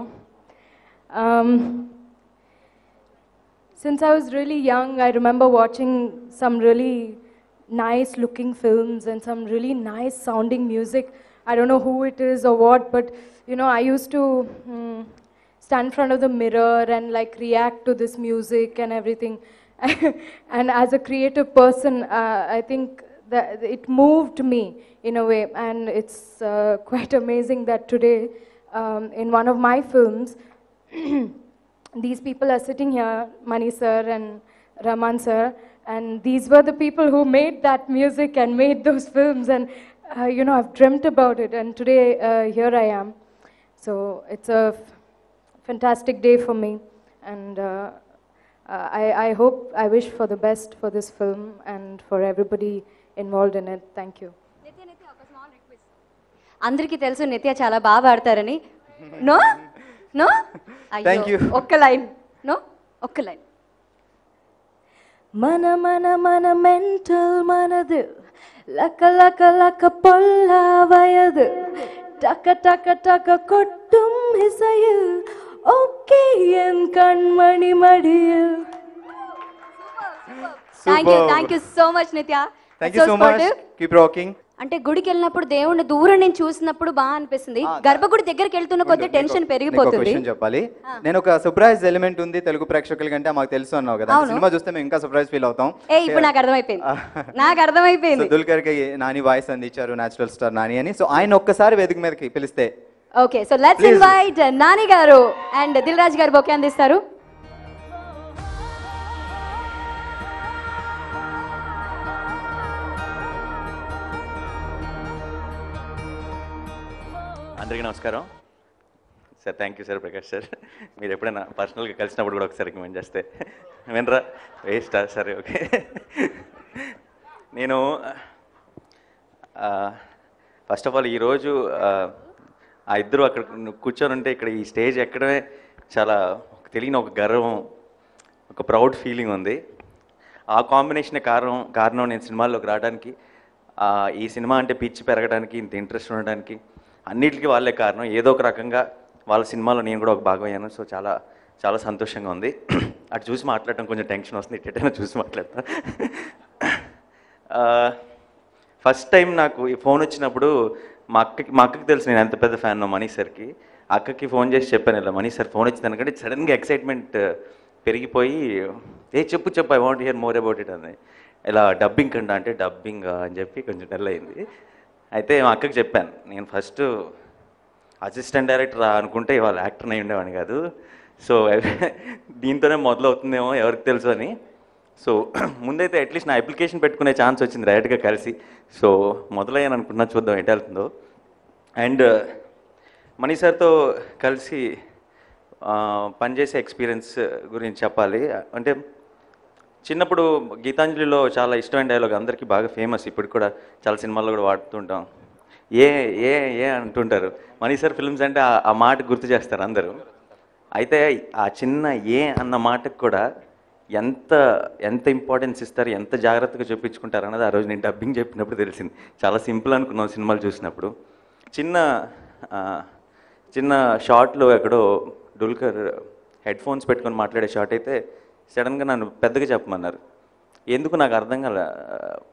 Since I was really young, I remember watching some really nice looking films and some really nice sounding music. I don't know who it is or what, but you know, I used to stand in front of the mirror and like react to this music and everything. And as a creative person, I think that it moved me in a way, and it's quite amazing that today in one of my films these people are sitting here, Mani sir and Raman sir, and these were the people who made that music and made those films, and you know, I've dreamt about it, and today here I am. So it's a fantastic day for me, and I hope, I wish for the best for this film and for everybody involved in it. Thank you. అందరికీ తెలుసు నిత్య చాలా బాగా పాడతారని. No no thank you. ఒక్క లైన్. నో ఒక్క లైన్. మన మన మన మెంటల్ మనது లక లక లక పొల్ల వయது டக்க டக்க டக்க கொட்டும் இசையில் ஓகே என் கண்மணி மடியில். థ్యాంక్ యూ సో మచ్ నిత్య. Thank you so much. Keep rocking. అంటే గుడికి వెళ్ళినప్పుడు దేవుణ్ణి దూరం నుంచి చూసినప్పుడు బాగా అనిపిస్తుంది. గర్భగుడి దగ్గరికి వెళ్తున్న కొద్ది టెన్షన్ పెరిగిపోతుంది. చెప్పాలి, నేను ఒక సర్ప్రైజ్ ఎలిమెంట్ ఉంది తెలుగు ప్రేక్షకుల కంటే మాకు తెలుసు అన్నావు కదా, సినిమా చూస్తే మేము ఇంకా సర్ప్రైజ్ ఫీల్ అవుతాం. ఇప్పుడు నాకు అర్థమైపోయింది. దుల్కర్ కి నాని వాయిస్ అందించారు, నేచురల్ స్టార్ నాని అని. సో ఆయన ఒక్కసారి వేదిక మీదకి పిలిస్తే. Okay, so let's invite Nani గారు అండ్ దిల్ రాజు గారు బొకే అందిస్తారు. అందరికీ నమస్కారం sir. Thank you sir Prakash sir. మీరు ఎప్పుడైనా పర్సనల్గా కలిసినప్పుడు కూడా ఒకసారి రికమెండ్ చేస్తే వినరా వేస్ట్ సరే ఓకే. నేను ఫస్ట్ ఆఫ్ ఆల్ ఈరోజు ఆ ఇద్దరు అక్కడ కూర్చొని ఉంటే ఇక్కడ ఈ స్టేజ్ ఎక్కడమే చాలా తెలియని ఒక గర్వం, ఒక ప్రౌడ్ ఫీలింగ్ ఉంది. ఆ కాంబినేషనే కారణం నేను సినిమాల్లోకి రావడానికి, ఈ సినిమా అంటే పిచ్చి పెరగడానికి, ఇంత ఇంట్రెస్ట్ ఉండడానికి అన్నిటికీ వాళ్ళే కారణం. ఏదో ఒక రకంగా వాళ్ళ సినిమాలో నేను కూడా ఒక భాగం అయ్యాను. సో చాలా చాలా సంతోషంగా ఉంది. అటు చూసి మాట్లాడటం కొంచెం టెన్షన్ వస్తుంది, ఎట్టైనా చూసి మాట్లాడతా. ఫస్ట్ టైం నాకు ఈ ఫోన్ వచ్చినప్పుడు మా అక్కకి తెలుసు నేను ఎంత పెద్ద ఫ్యాన్ మనీ సార్కి. అక్కకి ఫోన్ చేసి చెప్పాను, ఇలా మనీ సార్ ఫోన్ వచ్చింది అనుకంటే సడన్గా ఎక్సైట్మెంట్ పెరిగిపోయి, చెప్పు I want hear more about it అని. ఇలా డబ్బింగ్ కండా అంటే డబ్బింగ్ అని చెప్పి కొంచెం డల్ అయింది. అయితే మా అక్కకి చెప్పాను, నేను ఫస్ట్ అసిస్టెంట్ డైరెక్టర్ అనుకుంటే ఇవాళ యాక్టర్ అయి ఉండేవాడిని కాదు, సో దీంతోనే మొదలవుతుందేమో ఎవరికి తెలుసు అని. సో ముందైతే అట్లీస్ట్ నా అప్లికేషన్ పెట్టుకునే ఛాన్స్ వచ్చింది డైరెక్ట్గా కలిసి. సో మొదలయ్యాను అనుకుంటున్నా, చూద్దాం ఎటు వెళ్తుందో. అండ్ మనీ సార్తో కలిసి పనిచేసే ఎక్స్పీరియన్స్ గురించి చెప్పాలి. అంటే చిన్నప్పుడు గీతాంజలిలో చాలా ఇష్టమైన డైలాగ్, అందరికీ బాగా ఫేమస్, ఇప్పుడు కూడా చాలా సినిమాల్లో కూడా వాడుతుంటాం. ఏ ఏ ఏ అంటుంటారు. మనీ సార్ ఫిల్మ్స్ అంటే ఆ మాట గుర్తు చేస్తారు అందరూ. అయితే ఆ చిన్న ఏ అన్న మాటకు కూడా ఎంత ఎంత ఇంపార్టెన్స్ ఇస్తారు, ఎంత జాగ్రత్తగా చెప్పించుకుంటారు అన్నది ఆ రోజు నేను డబ్బింగ్ చెప్పినప్పుడు తెలిసింది. చాలా సింపుల్ అనుకున్నాం సినిమాలు చూసినప్పుడు. చిన్న షార్ట్లో ఎక్కడో డుల్కర్ హెడ్ ఫోన్స్ పెట్టుకొని మాట్లాడే షార్ట్ అయితే సడన్గా నన్ను పెద్దగా చెప్పమన్నారు. ఎందుకు నాకు అర్థం కాల.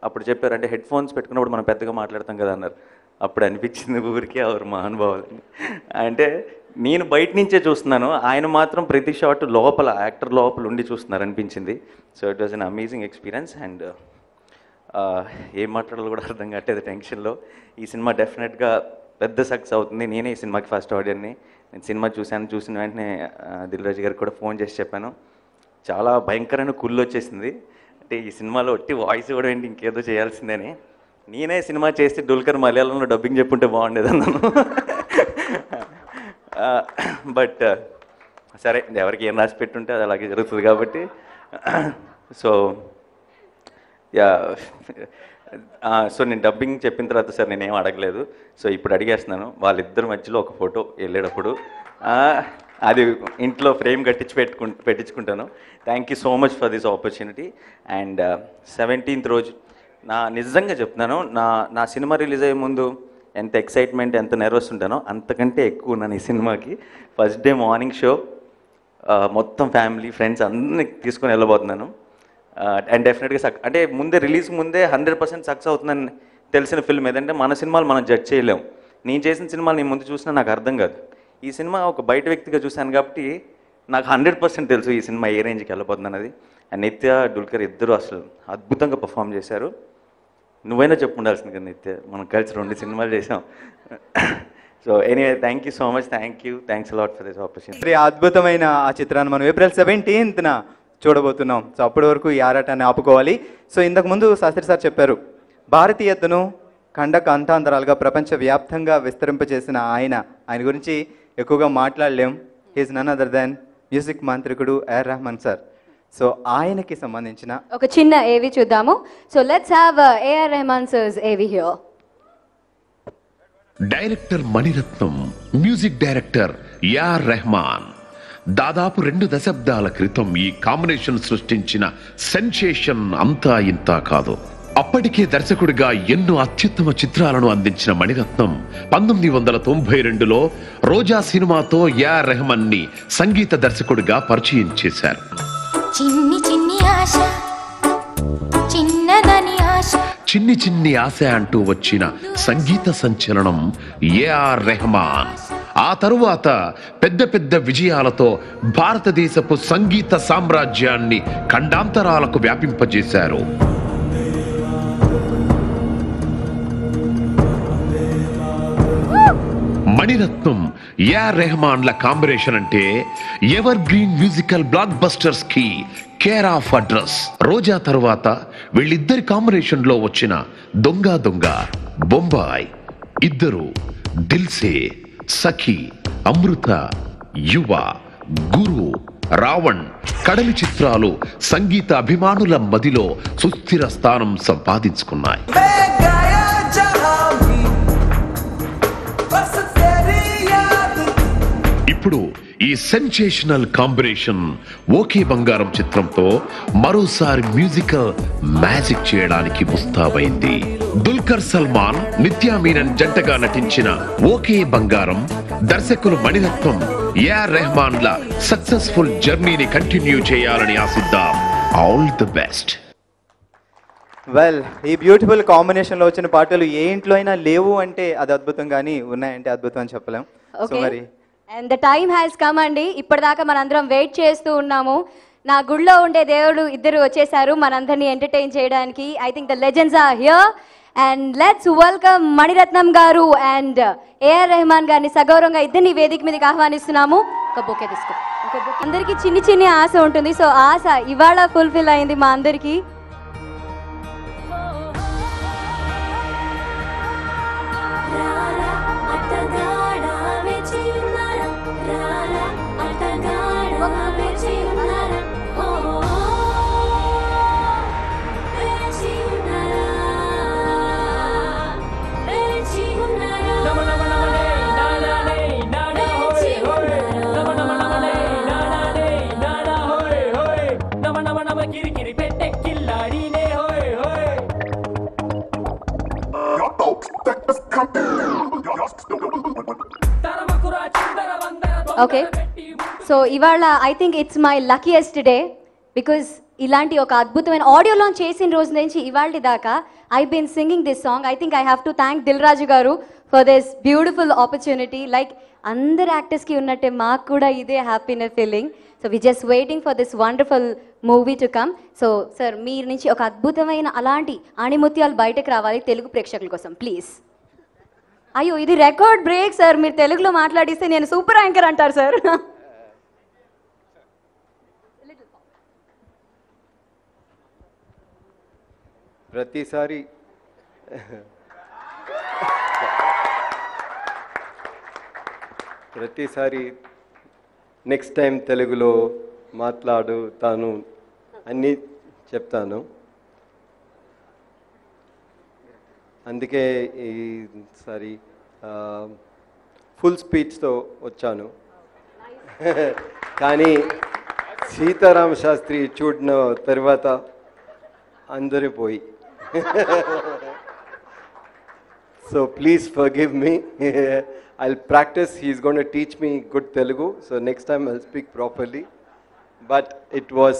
అప్పుడు చెప్పారు, అంటే హెడ్ ఫోన్స్ పెట్టుకున్నప్పుడు మనం పెద్దగా మాట్లాడతాం కదా అన్నారు. అప్పుడు అనిపించింది ఊరికే ఎవరు మహానుభావులని. అంటే నేను బయట నుంచే చూస్తున్నాను, ఆయన మాత్రం ప్రతి షాట్ లోపల యాక్టర్ లోపల ఉండి చూస్తున్నారు అనిపించింది. So it was an amazing experience. And ఏం మాట్లాడాలో కూడా అర్థం కావట్లేదు టెన్షన్లో. ఈ సినిమా డెఫినెట్గా పెద్ద సక్సెస్ అవుతుంది. నేనే ఈ సినిమాకి ఫస్ట్ ఆడియన్ని. నేను సినిమా చూసిన వెంటనే దిల్ రాజు గారికి కూడా ఫోన్ చేసి చెప్పాను. చాలా భయంకరమైన కుళ్ళు వచ్చేసింది. అంటే ఈ సినిమాలో ఒట్టి వాయిస్ కూడా ఏంటి ఇంకేదో చేయాల్సిందని. నేనే సినిమా చేసి డుల్కర్ మలయాళంలో డబ్బింగ్ చెప్పుంటే బాగుండేది అన్నాను. బట్ సరే, ఎవరికి ఏం రాసి పెట్టుంటే అది అలాగే జరుగుతుంది కాబట్టి. సో సో నేను డబ్బింగ్ చెప్పిన తర్వాత సార్ నేనేం అడగలేదు. సో ఇప్పుడు అడిగేస్తున్నాను, వాళ్ళిద్దరి మధ్యలో ఒక ఫోటో వెళ్ళేటప్పుడు అది ఇంట్లో ఫ్రేమ్ పెట్టించుకుంటాను. Thank you so much for this opportunity. And 17th రోజు నిజంగా చెప్తున్నాను, నా సినిమా రిలీజ్ అయ్యే ముందు ఎంత ఎక్సైట్మెంట్, ఎంత నర్వస్ ఉంటానో అంతకంటే ఎక్కువ ఉన్నాను ఈ సినిమాకి. ఫస్ట్ డే మార్నింగ్ షో మొత్తం ఫ్యామిలీ ఫ్రెండ్స్ అందరినీ తీసుకొని వెళ్ళబోతున్నాను. అండ్ డెఫినెట్గా అంటే ముందే రిలీజ్ ముందే 100% సక్సెస్ అవుతుందని తెలిసిన ఫిల్మ్ ఏదంటే మన సినిమాలు మనం జడ్జ్ చేయలేము. నేను చేసిన సినిమాలు నేను ముందు చూసినా నాకు అర్థం కాదు. ఈ సినిమా ఒక బయట వ్యక్తిగా చూశాను కాబట్టి నాకు 100% తెలుసు ఈ సినిమా ఏ రేంజ్కి వెళ్ళబోతుంది అన్నది. అండ్ నిత్య, డుల్కర్ ఇద్దరు అసలు అద్భుతంగా పర్ఫామ్ చేశారు. నువ్వైనా చెప్పుండాల్సింది కదా నిత్య, మనం కలిసి 2 సినిమాలు చేసాం. So anyway thank you so much. Thanks a lot for this opportunity. అద్భుతమైన ఆ చిత్రాన్ని మనం April 17th చూడబోతున్నాం. సో అప్పటి వరకు ఈ ఆరాటాన్ని ఆపుకోవాలి. సో ఇంతకుముందు శాస్త్రి సార్ చెప్పారు, భారతీయతను ఖండక అంతాంతరాలుగా ప్రపంచవ్యాప్తంగా విస్తరింపచేసిన ఆయన గురించి ఎక్కువగా మాట్లాడలేం. He's none other than music మాంత్రికుడు AR రెహమాన్ సార్. సో ఆయనకి సంబంధించిన ఒక చిన్న ఏవి చూద్దాము. So let's have AR Rahman sir's AV here. Director Mani Ratnam, music director AR Rahman. దాదాపు 2 దశాబ్దాల క్రితం ఈ కాంబినేషన్ సృష్టించిన సెన్సేషన్ అంతా ఇంతా కాదు. అప్పటికే దర్శకుడిగా ఎన్నో అత్యుత్తమ చిత్రాలను అందించిన మణిరత్నం 1992లో రోజా సినిమాతో AR రెహమాన్ ని సంగీత దర్శకుడిగా పరిచయం చేశారు. చిన్ని చిన్ని ఆశ అంటూ వచ్చిన సంగీత సంచలనం AR రెహమాన్. ఆ తరువాత పెద్ద పెద్ద విజయాలతో భారతదేశపు సంగీత సామ్రాజ్యాన్ని ఖండాంతరాలకు వ్యాపింపజేశారు. మణిరత్నం, AR రెహమాన్ల కాంబినేషన్ అంటే ever green musical black busters కి కేర్ ఆఫ్ అడ్రస్. రోజా తరువాత వీళ్ళిద్దరి కాంబినేషన్ లో వచ్చిన దొంగ దొంగ, బొంబాయి, ఇద్దరు, దిల్సే, సఖి, అమృత, యువ, గురు, రావణ్, కడలి చిత్రాలు సంగీత అభిమానుల మదిలో సుస్థిర స్థానం సంపాదించుకున్నాయి. ఇప్పుడు ఈ సెన్సేషనల్ కాంబినేషన్ ఓకే బంగారం చిత్రంతో మరోసారి మ్యూజికల్ మ్యాజిక్ చేయడానికి ముస్తాబైంది. దుల్కర్ సల్మాన్, నిత్యా మీనన్ జంటగా నటించిన ఓకే బంగారం దర్శకులు మణిరత్నం ఏఆర్ రెహమాన్ ల సక్సెస్ఫుల్ జర్నీని కంటిన్యూ చేయాలని ఆశిద్దాం. All the best. వెల్, ఈ బ్యూటిఫుల్ కాంబినేషన్లో వచ్చిన పాటలు ఏ ఇంట్లో అయినా లేవు అంటే అది అద్భుతం, కానీ ఉన్నాయంటే అద్భుతం అని చెప్పలేం. సో మరి and the time has come అండి. ఇప్పటిదాకా మనందరం వెయిట్ చేస్తూ ఉన్నాము. నా గుడిలో ఉండే దేవుడు ఇద్దరు వచ్చేసారు మనందరినీ ఎంటర్టైన్ చేయడానికి. I think the legends are here and let's welcome Mani Ratnam గారు అండ్ ఏఆర్ రెహమాన్ గారిని సగౌరవంగా ఇద్దరిని వేదిక మీదకి ఆహ్వానిస్తున్నాము. ఒక బొకే తీసుకో. అందరికీ చిన్ని చిన్ని ఆశ ఉంటుంది. సో ఆశ ఇవాళ ఫుల్ఫిల్ అయింది మా అందరికీ. ఓకే, సో ఇవాళ I think it's my luckiest day because ఇలాంటి ఒక అద్భుతమైన ఆడియో లాంచ్ చేసిన రోజు నుంచి ఇవాళ దాకా I been singing this song. I think I have to thank Dil Raju garu for this beautiful opportunity. Like అందరు యాక్టర్స్కి ఉన్నట్టే మాకు కూడా ఇదే happiness feeling. So we just waiting for this wonderful movie to come. So sir, మీ నుంచి ఒక అద్భుతమైన అలాంటి ఆణిముత్యాలు బయటకు రావాలి తెలుగు ప్రేక్షకుల కోసం ప్లీజ్. అయ్యో, ఇది రికార్డ్ బ్రేక్ సార్. మీరు తెలుగులో మాట్లాడిస్తే నేను సూపర్ యాంకర్ అంటారు సార్. ప్రతిసారి నెక్స్ట్ టైం తెలుగులో మాట్లాడుతాను అన్నీ చెప్తాను. అందుకే ఈసారి ఫుల్ స్పీడ్తో వచ్చాను. కానీ సీతారామ శాస్త్రి చూడిన తర్వాత అందరూ పోయి. So please forgive me. I'll practice. He's going to teach me good Telugu. So next time I'll speak properly. But it was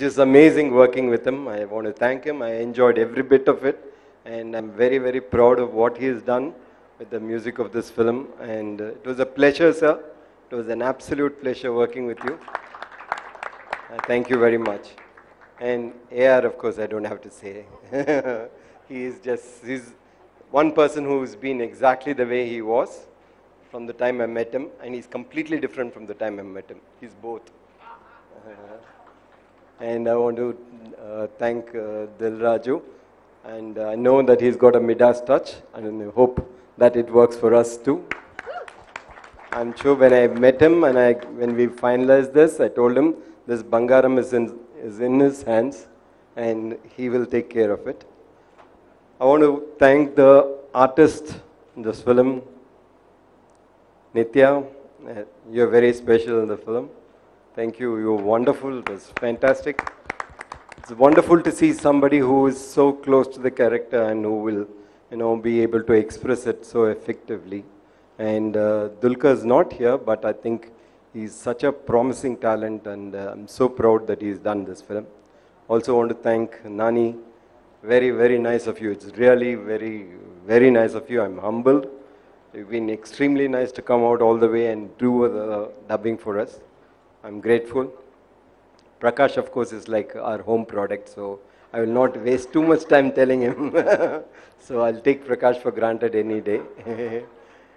just amazing working with him. I want to thank him. I enjoyed every bit of it. And I'm very, very proud of what he has done with the music of this film. And it was a pleasure, sir. It was an absolute pleasure working with you. Thank you very much. And AR, of course, I don't have to say. He's one person who's been exactly the way he was from the time I met him, and he's completely different from the time I met him. He's both. And I want to thank Dil Raju, and I know that he's got a Midas touch, and I hope that it works for us too. I'm sure when I met him and when we finalized this, I told him this Bangaram is in his hands, and he will take care of it. I want to thank the artist in this film, Nitya. You're very special in the film. Thank you. You're wonderful. It was fantastic. It's wonderful to see somebody who is so close to the character and who will, be able to express it so effectively. And Dulkar is not here, but I think he's such a promising talent, and I'm so proud that he's done this film. Also want to thank Nani. Very, very nice of you. It's really very, very nice of you. I'm humbled. You've been extremely nice to come out all the way and do the dubbing for us. I'm grateful. Prakash, of course, is like our home product, so I will not waste too much time telling him. So I'll take Prakash for granted any day.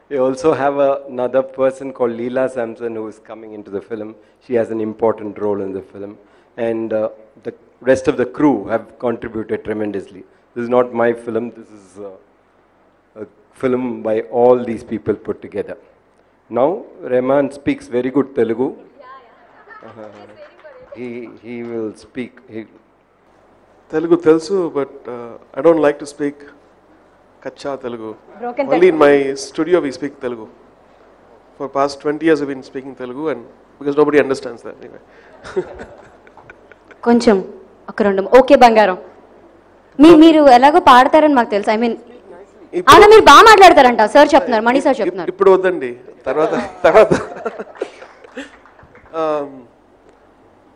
We also have another person called Leela Samson who is coming into the film. She has an important role in the film. And the rest of the crew have contributed tremendously. This is not my film. This is a film by all these people put together. Now, Rahman speaks very good Telugu. He will speak. Telugu telsu, but I don't like to speak Kacha Telugu. Broken Only in my studio we speak Telugu. for past 20 years I've been speaking Telugu, and because nobody understands that anyway. కొంచెం ఒక రెండు ఓకే బంగారం మీరు ఎలాగో పాడతారని మాకు తెలుసు. ఐ మీన్ అవునా మీరు బాగా మాట్లాడతారంట సార్ చెప్తున్నారు, మణి సార్ చెప్తున్నారు. ఇప్పుడు వద్దండి, తర్వాత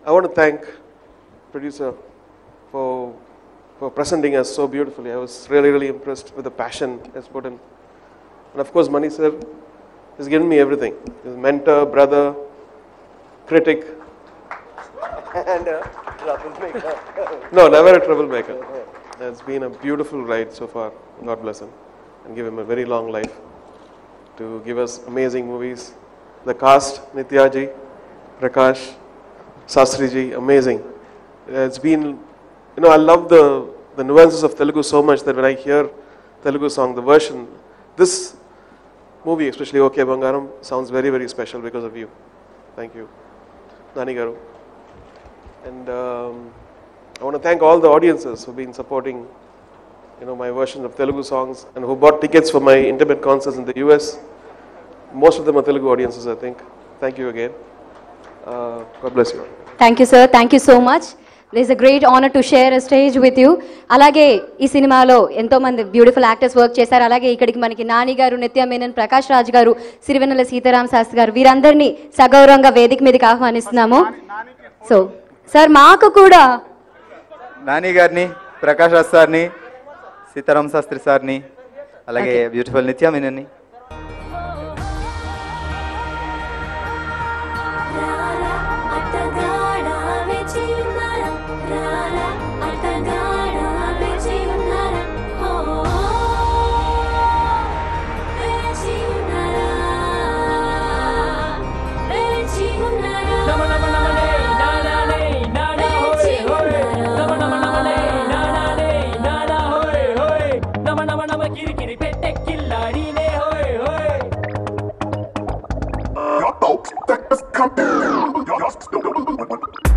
I want to thank producer for presenting us so beautifully. I was really impressed with the passion that's put in. And of course Mani sir has given me everything. His mentor, brother, critic, and a troublemaker. No, never a troublemaker. It's been a beautiful ride so far. God bless him and give him a very long life to give us amazing movies. The cast, Nitya ji, Prakash, Sastri ji, amazing. It's been, you know, I love the nuances of Telugu so much that when I hear Telugu song, the version, this movie, especially Okay Bangaram, sounds very special because of you. Thank you, Nani Garu. And I want to thank all the audiences who've been supporting, you know, my version of Telugu songs and who bought tickets for my intimate concerts in the US. Most of them are Telugu audiences, I think. Thank you again. God bless you. Thank you sir, thank you so much. This is a great honour to share a stage with you. అలాగే ఈ సినిమాలో ఎంతో మంది బ్యూటిఫుల్ యాక్టర్స్ వర్క్ చేశారు. అలాగే ఇక్కడికి మనకి నాని గారు, నిత్య మేనన్, ప్రకాష్ రాజ్ గారు, సిరివెన్నెల సీతారామ శాస్త్రి గారు, వీరందరినీ సగౌరవంగా వేదిక మీదకి ఆహ్వానిస్తున్నాము. సో సార్ మాకు కూడా నాని గారిని, ప్రకాష్ రాజ్ సార్ని, సీతారాం శాస్త్రి సార్ని, అలాగే బ్యూటిఫుల్ నిత్య మేనన్ని.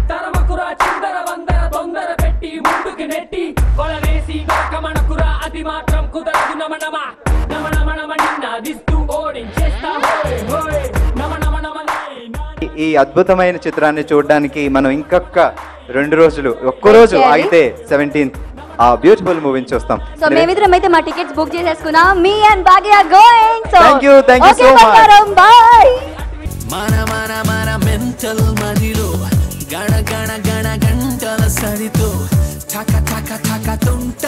తరమకురా చిందర వందర తొందర పెట్టి ముందుకు నెట్టి కొలవేసి గొరకమణకురా అది మాత్రం కుదరదు. నమనమ నమనమ నిన్నాదిస్తూ ఓడించేస్తా హోయ్ నమనమ. ఈ అద్భుతమైన చిత్రాన్ని చూడడానికి మనం ఇంకొక 2 రోజులు, ఒక్కరోజు అయితే 17th ఆ బ్యూటిఫుల్ మూవీని చూస్తాం. సో మేమిద్దరం అయితే మా టికెట్స్ బుక్ చేసేసుకున్నాం. Me and Bhagya going. So thank you so much. By. మన మెంటల్ మదిలో గణ గంటల సరితో ఠక ఠక ఠక తుంట